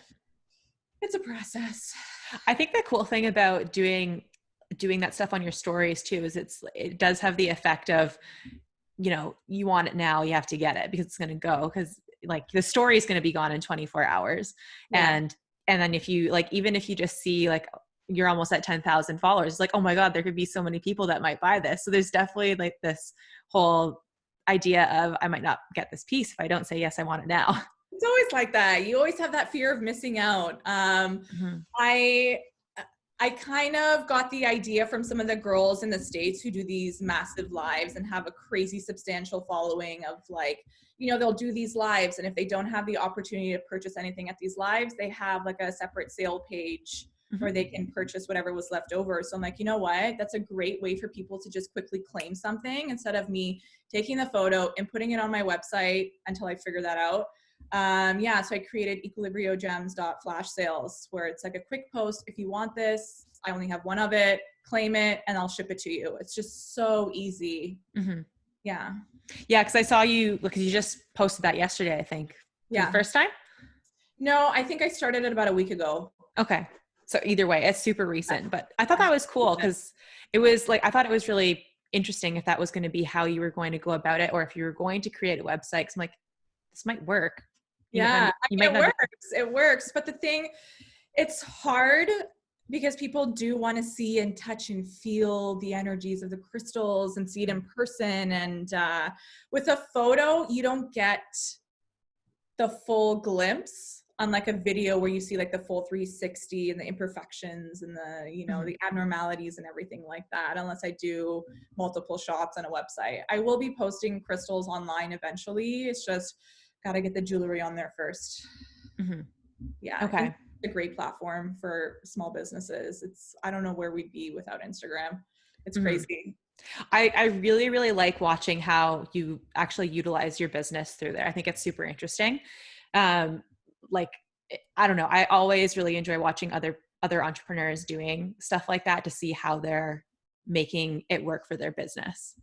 it's a process. I think the cool thing about doing that stuff on your stories too is it does have the effect of, you know, you want it now, you have to get it because it's going to go, because like the story is going to be gone in 24 hours. Yeah. And then if you like, even if you just see like you're almost at 10,000 followers, it's like, oh my God, there could be so many people that might buy this. So there's definitely like this whole idea of, I might not get this piece if I don't say, yes, I want it now. It's always like that. You always have that fear of missing out. I kind of got the idea from some of the girls in the States who do these massive lives and have a crazy substantial following of like, you know, they'll do these lives. And if they don't have the opportunity to purchase anything at these lives, they have like a separate sale page where they can purchase whatever was left over. So I'm like, you know what? That's a great way for people to just quickly claim something instead of me taking the photo and putting it on my website until I figure that out. So I created Equilibriogems.flash sales, where it's like a quick post. If you want this, I only have one of it, claim it and I'll ship it to you. It's just so easy. Yeah. Yeah. Cause I saw you, because you just posted that yesterday, I think. Yeah. The first time? No, I think I started it about a week ago. Okay. So either way, it's super recent, but I thought that was cool because it was like, I thought it was really interesting if that was going to be how you were going to go about it, or if you were going to create a website. Cause I'm like, this might work. It works. But the thing, it's hard because people do want to see and touch and feel the energies of the crystals and see it in person. And with a photo, you don't get the full glimpse, unlike a video where you see like the full 360 and the imperfections and the, you know, the abnormalities and everything like that, unless I do multiple shots on a website. I will be posting crystals online eventually. It's just got to get the jewelry on there first. Yeah. Okay. It's a great platform for small businesses. I don't know where we'd be without Instagram. It's crazy. I really, really like watching how you actually utilize your business through there. I think it's super interesting. Like, I don't know. I always really enjoy watching other entrepreneurs doing stuff like that to see how they're making it work for their business.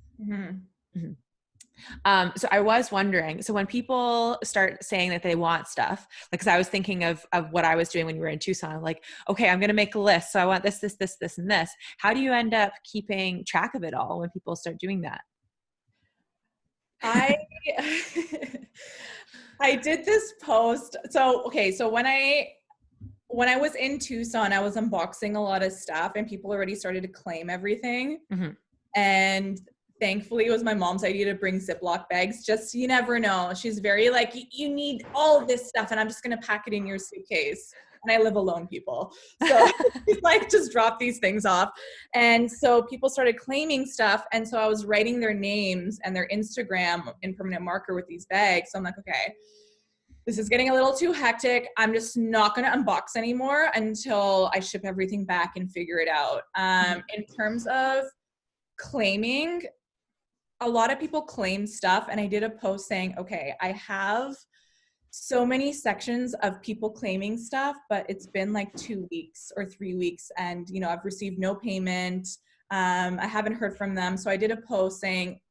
So I was wondering, so when people start saying that they want stuff, like, cause I was thinking of what I was doing when we were in Tucson, like, okay, I'm going to make a list. So I want this, this, this, this, and this. How do you end up keeping track of it all when people start doing that? I did this post. So when I was in Tucson, I was unboxing a lot of stuff and people already started to claim everything. And thankfully it was my mom's idea to bring Ziploc bags. Just, you never know. She's very like, you need all of this stuff and I'm just going to pack it in your suitcase. And I live alone, people. So she's like, just drop these things off. And so people started claiming stuff. And so I was writing their names and their Instagram in permanent marker with these bags. So I'm like, okay, this is getting a little too hectic. I'm just not going to unbox anymore until I ship everything back and figure it out. In terms of claiming, a lot of people claim stuff, and I did a post saying, okay, I have so many sections of people claiming stuff, but it's been like 2 weeks or 3 weeks, and I've received no payment. I haven't heard from them. So I did a post saying,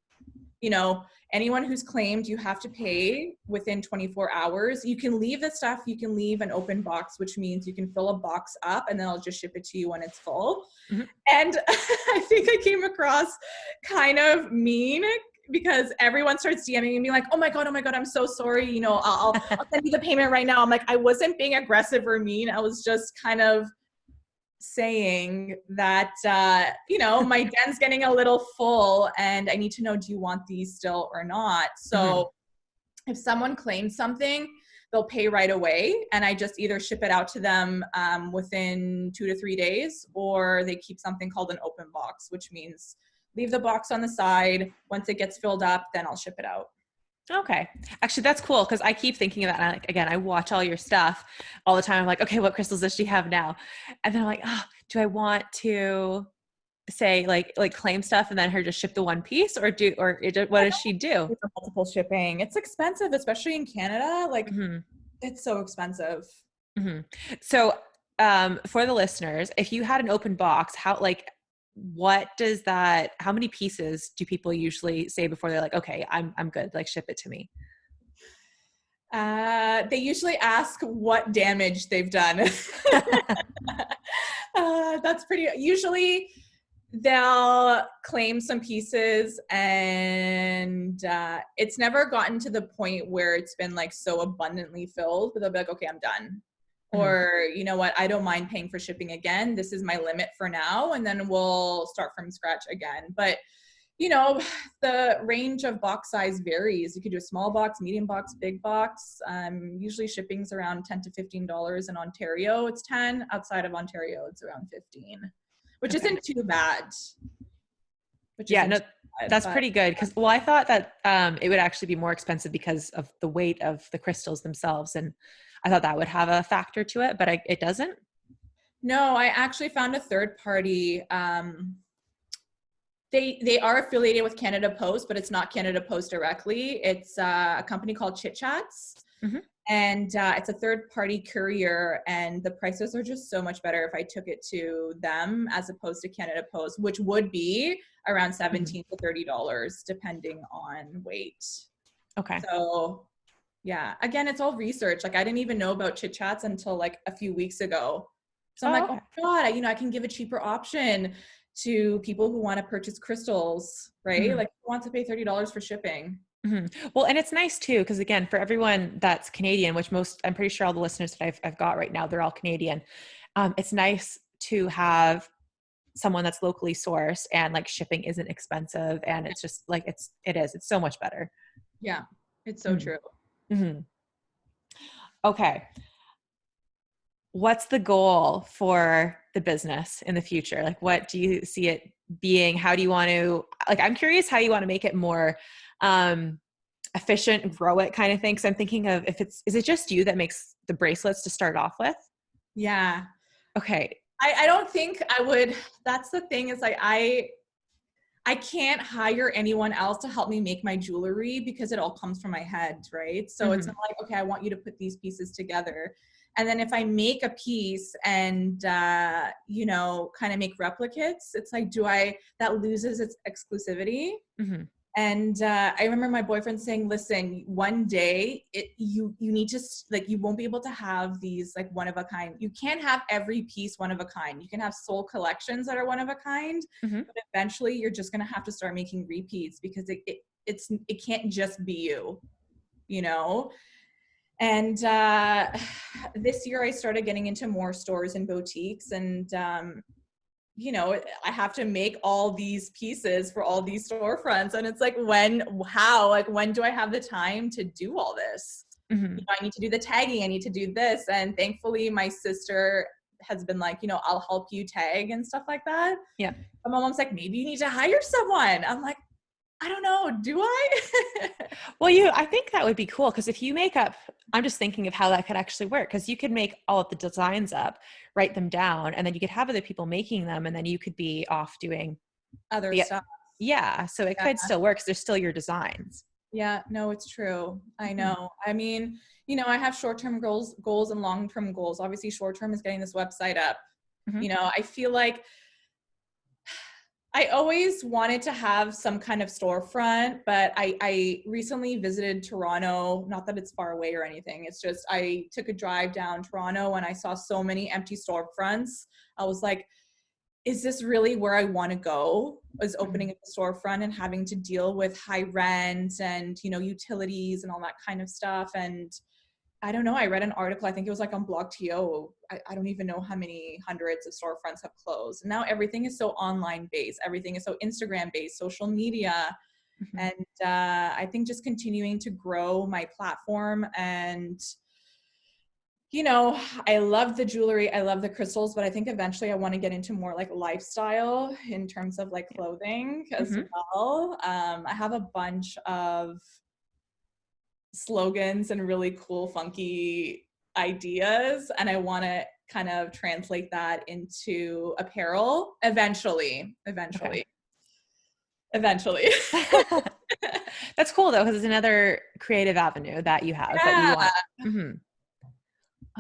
anyone who's claimed, you have to pay within 24 hours. You can leave the stuff, you can leave an open box, which means you can fill a box up and then I'll just ship it to you when it's full. Mm-hmm. And I think I came across kind of mean because everyone starts DMing me like, oh my God, I'm so sorry. I'll send you the payment right now. I'm like, I wasn't being aggressive or mean. I was just kind of saying that, my den's getting a little full and I need to know, do you want these still or not? So if someone claims something, they'll pay right away. And I just either ship it out to them within 2 to 3 days, or they keep something called an open box, which means leave the box on the side. Once it gets filled up, then I'll ship it out. Okay. Actually, that's cool because I keep thinking of that. And I watch all your stuff all the time. I'm like, okay, what crystals does she have now? And then I'm like, oh, do I want to say like claim stuff and then her just ship the one piece, or what does she do? It's multiple shipping. It's expensive, especially in Canada. It's so expensive. Mm-hmm. So for the listeners, if you had an open box, how many pieces do people usually say before they're like, okay, I'm good, like ship it to me? They usually ask what damage they've done. That's usually they'll claim some pieces and it's never gotten to the point where it's been like so abundantly filled, but they'll be like, okay, I'm done. Or, you know what, I don't mind paying for shipping again. This is my limit for now. And then we'll start from scratch again. But, the range of box size varies. You could do a small box, medium box, big box. Usually shipping's around $10 to $15 in Ontario. It's 10. Outside of Ontario, it's around 15, which isn't too bad. That's pretty good. I thought that it would actually be more expensive because of the weight of the crystals themselves. And I thought that would have a factor to it, but it doesn't. No, I actually found a third party. They are affiliated with Canada Post, but it's not Canada Post directly. It's a company called Chit Chats. Mm-hmm. And it's a third party courier, and the prices are just so much better if I took it to them as opposed to Canada Post, which would be around $17 to $30 depending on weight. Okay. So yeah, again, it's all research. Like I didn't even know about Chit Chats until like a few weeks ago. So I'm oh my God, I can give a cheaper option to people who want to purchase crystals, right? Mm-hmm. Like who wants to pay $30 for shipping. Mm-hmm. Well, and it's nice too, because again, for everyone that's Canadian, which I'm pretty sure all the listeners that I've got right now, they're all Canadian. It's nice to have someone that's locally sourced and like shipping isn't expensive, and it's just like it's so much better. Yeah, it's so true. Mm-hmm. Okay. What's the goal for the business in the future? Like, what do you see it being? How do you want to, I'm curious how you want to make it more efficient, grow it kind of thing. Cause I'm thinking of is it just you that makes the bracelets to start off with? Yeah. Okay. I don't think I would, that's the thing is like, I can't hire anyone else to help me make my jewelry because it all comes from my head. Right. So it's not like, okay, I want you to put these pieces together. And then if I make a piece and, kind of make replicates, it's like, that loses its exclusivity. Mm-hmm. And I remember my boyfriend saying, listen, one day you need to, like, you won't be able to have these like one of a kind. You can't have every piece one of a kind. You can have soul collections that are one of a kind, but eventually you're just going to have to start making repeats because it can't just be you. And this year I started getting into more stores and boutiques, and I have to make all these pieces for all these storefronts. And it's like, when do I have the time to do all this? Mm-hmm. I need to do the tagging. I need to do this. And thankfully my sister has been like, I'll help you tag and stuff like that. Yeah. And my mom's like, maybe you need to hire someone. I'm like, I don't know. Do I? Well, I think that would be cool because if you make up, I'm just thinking of how that could actually work because you could make all of the designs up, write them down, and then you could have other people making them, and then you could be off doing Other the, stuff. yeah. So it Yeah. could still work because they're still your designs. Yeah, no, it's true. I Mhm. know. I mean, I have short-term goals and long-term goals. Obviously, short-term is getting this website up. Mhm. I feel like I always wanted to have some kind of storefront, but I recently visited Toronto. Not that it's far away or anything. It's just I took a drive down Toronto and I saw so many empty storefronts. I was like, is this really where I want to go? Is opening Mhm. a storefront and having to deal with high rent and, utilities and all that kind of stuff. And I don't know. I read an article, I think it was like on BlogTO. I don't even know how many hundreds of storefronts have closed. And now everything is so online based. Everything is so Instagram based, social media. Mhm. And I think just continuing to grow my platform and, I love the jewelry. I love the crystals, but I think eventually I want to get into more like lifestyle in terms of like clothing as Mhm. well. I have a bunch of slogans and really cool, funky ideas. And I want to kind of translate that into apparel eventually, Okay. eventually, eventually. That's cool though, because it's another creative avenue that you have that you Yeah. want. Mhm.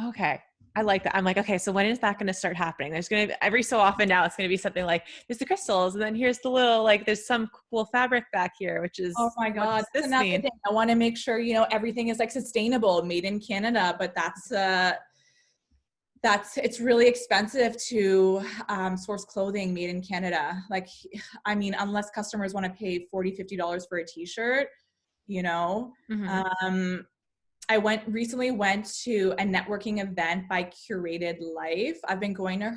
Okay. I like that. I'm like, okay, so when is that going to start happening? There's going to every so often now it's going to be something like there's the crystals and then here's the little like there's some cool fabric back here, which Oh is my what God. does That's this another mean? thing. I want to make sure, everything is like sustainable, made in Canada, but it's really expensive to source clothing made in Canada. Like, I mean, unless customers want to pay $40-50 for a t-shirt, you know, Mhm. um, I recently went to a networking event by Curated Life. I've been going to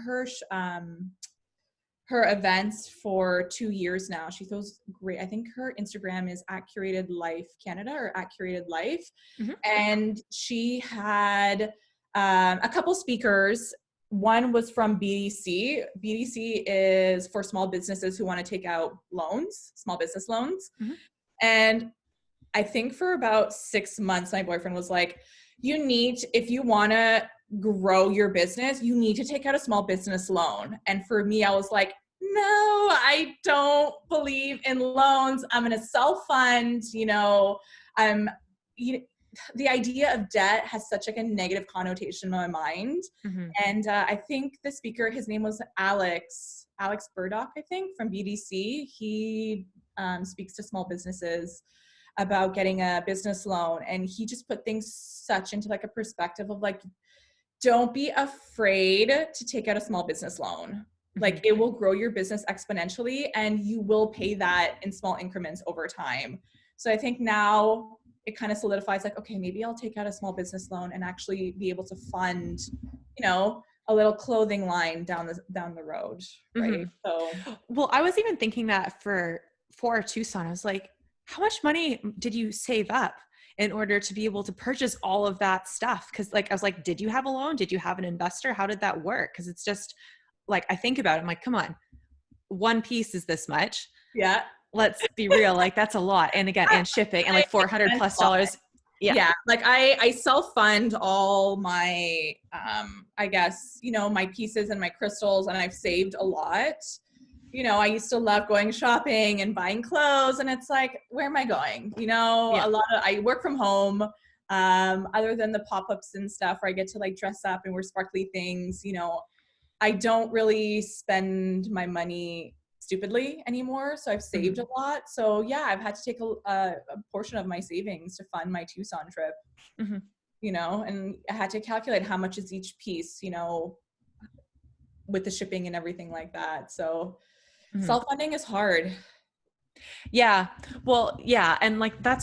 her events for 2 years now. She feels great. I think her Instagram is at Curated Life Canada or at Curated Life. Mhm. And she had a couple speakers. One was from BDC. BDC is for small businesses who want to take out loans, small business loans. Mhm. And I think for about 6 months, my boyfriend was like, if you want to grow your business, you need to take out a small business loan. And for me, I was like, no, I don't believe in loans. I'm going to self-fund, I'm, you, the idea of debt has such like a negative connotation in my mind. Mhm. And I think the speaker, his name was Alex Burdock, I think, from BDC. He speaks to small businesses about getting a business loan, and he just put things such into like a perspective of like, don't be afraid to take out a small business loan. Like, Mhm. it will grow your business exponentially and you will pay that in small increments over time. So I think now it kind of solidifies like, okay, maybe I'll take out a small business loan and actually be able to fund, a little clothing line down the road, right? Mhm. So Well, I was even thinking that for Tucson. I was like, how much money did you save up in order to be able to purchase all of that stuff? Because like I was like, did you have a loan? Did you have an investor? How did that work? Because it's just like I think about it, I'm like, come on, one piece is this much. yeah, Let's be real, like that's a lot. And again, and shipping and like $400 plus dollars. Yeah. yeah, like I self-fund all my I guess, my pieces and my crystals, and I've saved a lot. I used to love going shopping and buying clothes, and it's like, where am I going? Yeah. I work from home, other than the pop-ups and stuff where I get to like dress up and wear sparkly things. I don't really spend my money stupidly anymore. So I've saved a Mhm. lot. So yeah, I've had to take a portion of my savings to fund my Tucson trip, Mhm. and I had to calculate how much is each piece, with the shipping and everything like that. So Mhm. self-funding is hard. Yeah. Well, yeah. And like, that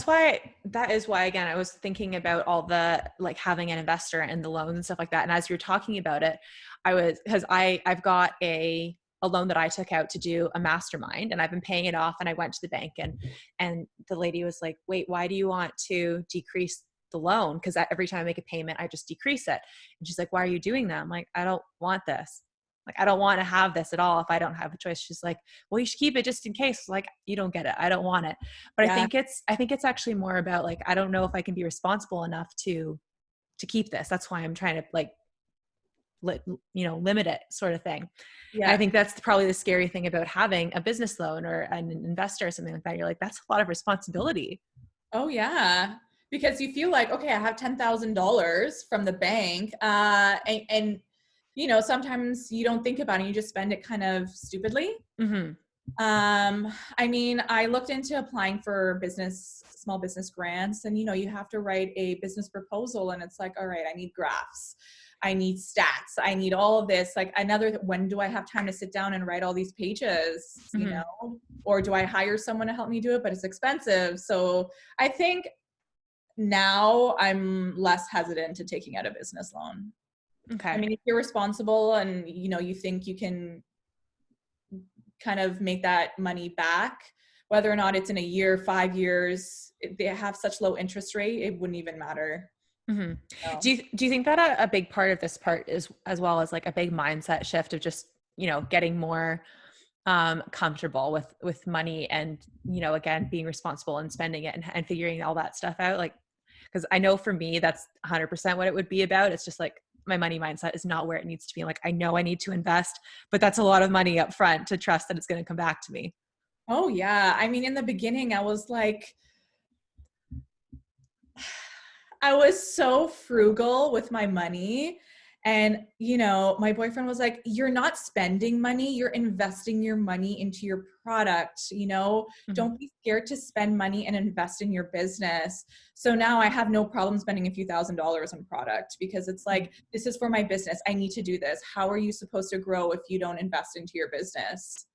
is why, again, I was thinking about all the, like having an investor and the loans and stuff like that. And as you're talking about it, because I've got a loan that I took out to do a mastermind and I've been paying it off and I went to the bank and the lady was like, wait, why do you want to decrease the loan? Because every time I make a payment, I just decrease it. And she's like, why are you doing that? I'm like, I don't want this. Like, I don't want to have this at all if I don't have a choice. She's like, well, you should keep it just in case. Like, you don't get it. I don't want it. But Yeah. I think it's actually more about like, I don't know if I can be responsible enough to keep this. That's why I'm trying to like, limit it, sort of thing. And I Yeah. think that's probably the scary thing about having a business loan or an investor or something like that. You're like, that's a lot of responsibility. Oh yeah. Because you feel like, okay, I have $10,000 from the bank. And sometimes you don't think about it. You just spend it kind of stupidly. Mm-hmm. I mean, I looked into applying for small business grants, and you have to write a business proposal, and it's like, all right, I need graphs, I need stats, I need all of this. Like, when do I have time to sit down and write all these pages, Mm-hmm. or do I hire someone to help me do it? But it's expensive. So I think now I'm less hesitant to taking out a business loan. I Okay. mean, if you're responsible and you think you can kind of make that money back, whether or not it's in a year, 5 years, they have such low interest rate, it wouldn't even matter. Mm-hmm. So. Do you think that a big part of this part is, as well as like a big mindset shift of just, getting more comfortable with money and, again, being responsible and spending it and figuring all that stuff out? Like, because I know for me, that's 100% what it would be about. It's just like my money mindset is not where it needs to be. Like, I know I need to invest, but that's a lot of money up front to trust that it's going to come back to me. Oh yeah. I mean, in the beginning, I was like, I was so frugal with my money. And, my boyfriend was like, you're not spending money, you're investing your money into your product. Mm-hmm. Don't be scared to spend money and invest in your business. So now I have no problem spending a few $1,000s on product, because it's like, this is for my business. I need to do this. How are you supposed to grow if you don't invest into your business?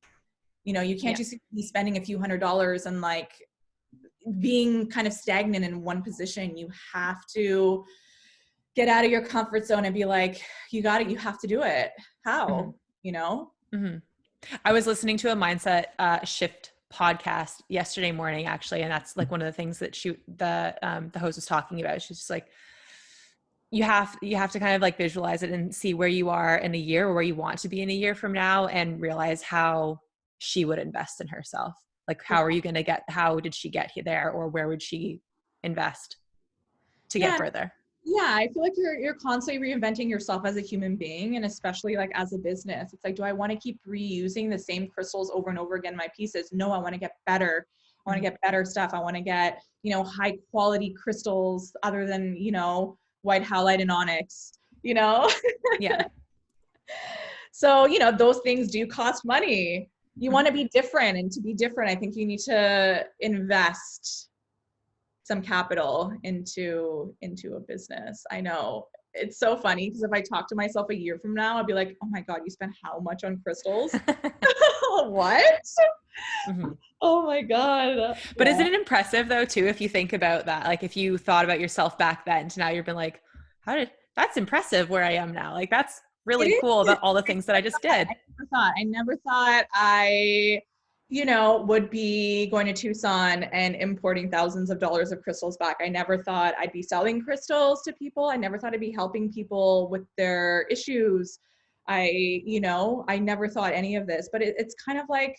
You can't Yeah. just be spending a few $100s and like being kind of stagnant in one position. You have to get out of your comfort zone and be like, you got it. You have to do it. Mm-hmm. How, Mm-hmm. I was listening to a mindset shift podcast yesterday morning, actually, and that's like one of the things that the host was talking about. She's just like, you have to kind of like visualize it and see where you are in a year, or where you want to be in a year from now, and realize how she would invest in herself. Like, how did she get there, or where would she invest to get Yeah. further? Yeah, I feel like you're constantly reinventing yourself as a human being, and especially like as a business. It's like, do I want to keep reusing the same crystals over and over again, my pieces? No, I want to get better. I want to get better stuff. I want to get, high quality crystals other than, white halide and onyx, Yeah. So, those things do cost money. You want Mm-hmm. to be different, and to be different, I think you need to invest some capital into a business. I know it's so funny, because if I talk to myself a year from now, I'll be like, oh my God, you spent how much on crystals? What? Mm-hmm. Oh my God. But Yeah. isn't it impressive though, too, if you think about that? Like, if you thought about yourself back then to now, you've been like, that's impressive where I am now. Like, that's It really is. cool about all the things that I just did. I never thought I, would be going to Tucson and importing thousands of dollars of crystals back. I never thought I'd be selling crystals to people. I never thought I'd be helping people with their issues. I never thought any of this, but it's kind of like,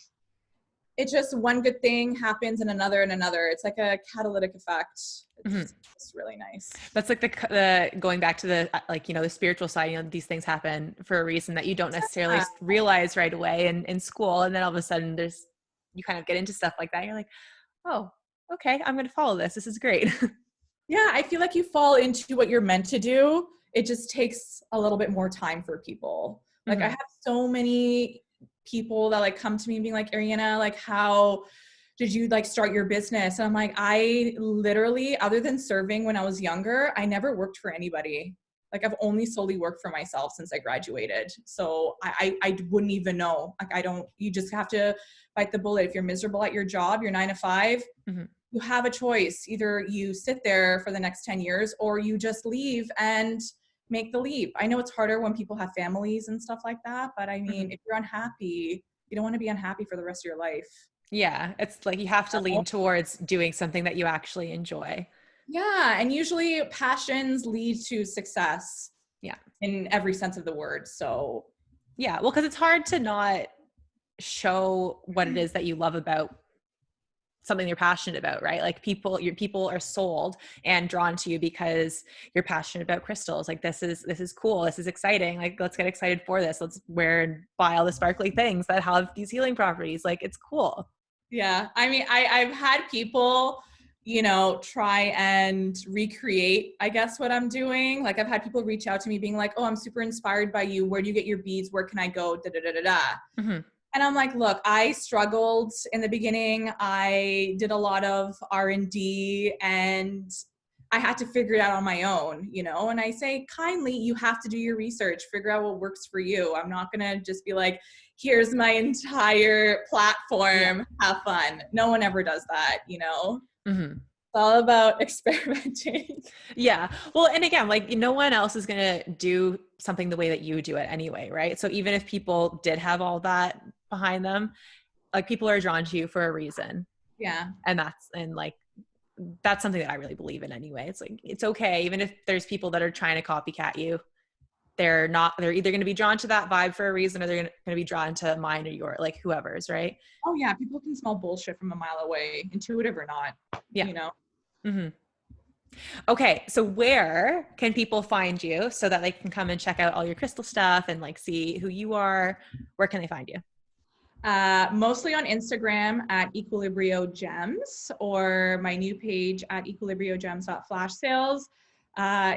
it's just one good thing happens and another and another. It's like a catalytic effect. Mm-hmm. It's really nice. That's like the going back to the, like, the spiritual side, these things happen for a reason that you don't necessarily Yeah. realize right away in school. And then all of a sudden you kind of get into stuff like that. You're like, oh, okay, I'm going to follow this. This is great. Yeah, I feel like you fall into what you're meant to do. It just takes a little bit more time for people. Like, Mm-hmm. I have so many people that like come to me and being like, Ariana, like, how did you like start your business? And I'm like, I literally, other than serving when I was younger, I never worked for anybody. Like, I've only solely worked for myself since I graduated. So I wouldn't even know. Like, you just have to bite the bullet. If you're miserable at your job, you're 9 to 5, Mm-hmm. you have a choice. Either you sit there for the next 10 years or you just leave and make the leap. I know it's harder when people have families and stuff like that, but I mean, Mm-hmm. if you're unhappy, you don't want to be unhappy for the rest of your life. Yeah. It's like, you have to lean towards doing something that you actually enjoy. Yeah. And usually passions lead to success Yeah. in every sense of the word. So Yeah. Well, because it's hard to not show what it is that you love about something you're passionate about, right? Like your people are sold and drawn to you because you're passionate about crystals. Like this is cool. This is exciting. Like let's get excited for this. Let's wear and buy all the sparkly things that have these healing properties. Like it's cool. Yeah. I mean, I've had people, you know, try and recreate, I guess, what I'm doing. Like I've had people reach out to me being like, oh, I'm super inspired by you. Where do you get your beads? Where can I go? Da, da, da, da, da. Mm-hmm. And I'm like, look, I struggled in the beginning. I did a lot of R&D and I had to figure it out on my own, you know? And I say kindly, you have to do your research, figure out what works for you. I'm not going to just be like, here's my entire platform, have fun. No one ever does that, you know? Mm-hmm. It's all about experimenting. Yeah. Well, and again, like no one else is going to do something the way that you do it anyway, right? So even if people did have all that behind them, like people are drawn to you for a reason. Yeah. And that's something that I really believe in anyway. It's like, it's okay. Even if there's people that are trying to copycat you, they're either going to be drawn to that vibe for a reason, or they're going to be drawn to mine or your, like whoever's, right? Oh yeah. People can smell bullshit from a mile away, intuitive or not, Yeah. you know? Mm-hmm. Okay. So where can people find you so that they can come and check out all your crystal stuff and like see who you are? Where can they find you? Mostly on Instagram at Equilibrio-Gems, or my new page at equilibriogems.flashsales.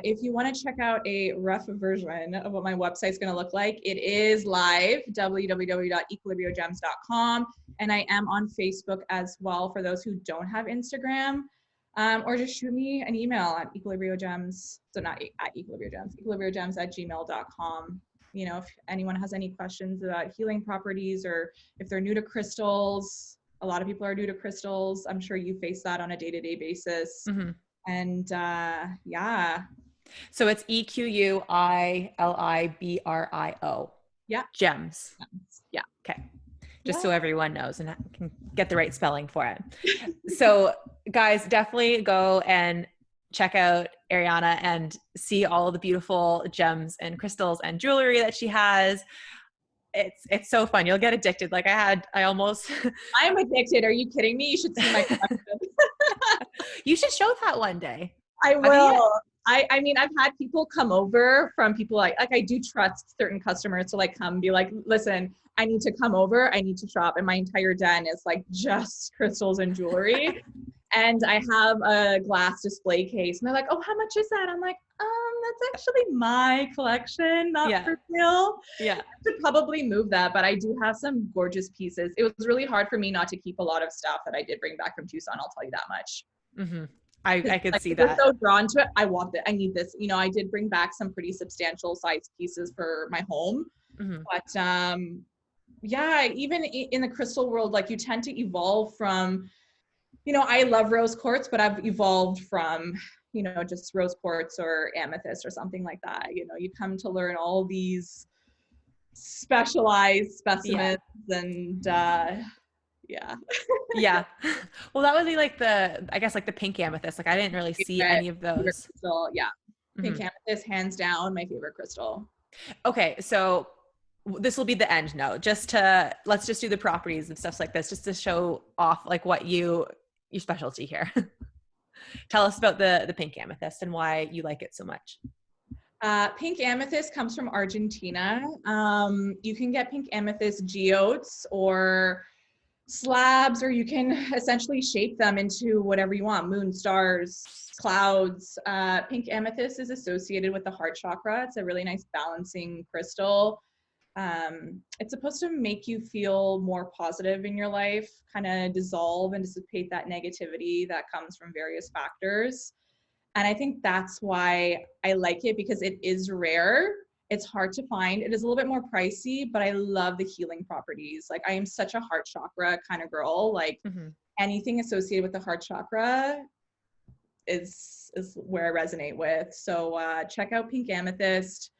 If you want to check out a rough version of what my website's going to look like, it is live, www.equilibriogems.com. And I am on Facebook as well for those who don't have Instagram. Or just shoot me an email at equilibriogems, so not at equilibriogems, equilibriogems@gmail.com. You know, if anyone has any questions about healing properties, or if they're new to crystals, a lot of people are new to crystals. I'm sure you face that on a day-to-day basis. Mm-hmm. And yeah. So it's EQUILIBRIO. Yeah. Gems. Yeah. Okay. Just so everyone knows and can get the right spelling for it. So guys, definitely go and check out Ariana and see all of the beautiful gems and crystals and jewelry that she has. It's so fun. You'll get addicted. Like I almost I am addicted. Are you kidding me? You should see my collection. You should show that one day. I will. I mean, I've had people come over from people like I do trust certain customers to like come be like, listen, I need to come over. I need to shop. And my entire den is like just crystals and jewelry. And I have a glass display case and they're like, oh, how much is that? I'm like, that's actually my collection, not for sale. Yeah. I should probably move that, but I do have some gorgeous pieces. It was really hard for me not to keep a lot of stuff that I did bring back from Tucson. I'll tell you that much. Mm-hmm. I could see that. that. So drawn to it. I want it. I need this. You know, I did bring back some pretty substantial size pieces for my home, but yeah, even in the crystal world, like you tend to evolve from, you know, I love rose quartz, but I've evolved from, you know, just rose quartz or amethyst or something like that. You know, you come to learn all these specialized specimens and yeah. Yeah. Well, that would be like I guess like the pink amethyst. Like I didn't really see any of those. Crystal, yeah. Pink amethyst, hands down, my favorite crystal. Okay. So this will be the end note. Let's just do the properties and stuff like this, just to show off like what your specialty here. Tell us about the pink amethyst and why you like it so much. Pink amethyst comes from Argentina. You can get pink amethyst geodes or slabs, or you can essentially shape them into whatever you want, moon, stars, clouds. Pink amethyst is associated with the heart chakra. It's a really nice balancing crystal. It's supposed to make you feel more positive in your life, kind of dissolve and dissipate that negativity that comes from various factors. And I think that's why I like it, because it is rare. It's hard to find. It is a little bit more pricey, but I love the healing properties. Like I am such a heart chakra kind of girl. Like anything associated with the heart chakra is where I resonate with. So check out pink amethyst.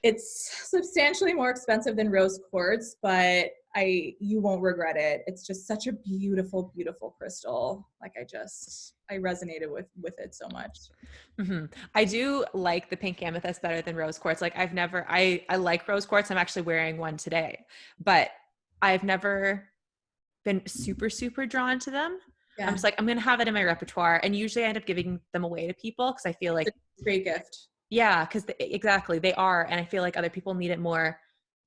It's substantially more expensive than rose quartz, but you won't regret it. It's just such a beautiful, beautiful crystal. Like I resonated with it so much. Mm-hmm. I do like the pink amethyst better than rose quartz. Like I like rose quartz. I'm actually wearing one today, but I've never been super, super drawn to them. I'm Yeah. just like, I'm going to have it in my repertoire. And usually I end up giving them away to people because I feel like, It's a great gift. yeah, because exactly they are. And I feel like other people need it more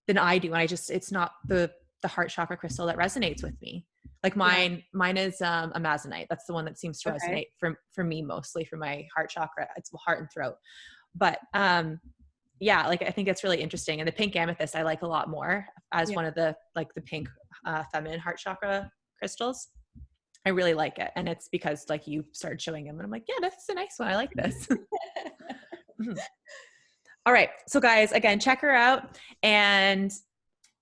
than I do. And it's not the heart chakra crystal that resonates with me. Like Yeah. mine is a amazonite. That's the one that seems to Okay. resonate for me mostly for my heart chakra. It's heart and throat. But yeah, like I think it's really interesting. And the pink amethyst I like a lot more as Yeah. one of the like the pink feminine heart chakra crystals. I really like it. And it's because like you started showing them and I'm like, yeah, this is a nice one. I like this. All right. So guys, again, check her out. And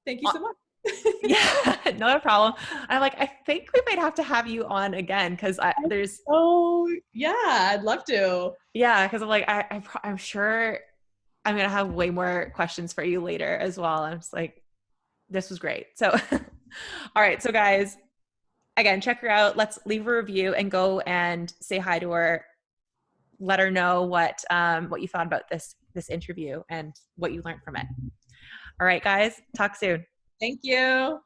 Thank you so much. yeah, no problem. I'm like, I think we might have to have you on again because there's, Oh yeah, I'd love to. yeah, because I'm like, I'm sure I'm going to have way more questions for you later as well. I'm just like, this was great. So, all right. So guys, again, check her out. Let's leave a review and go and say hi to her. Let her know what you thought about this interview and what you learned from it. All right, guys, talk soon. Thank you.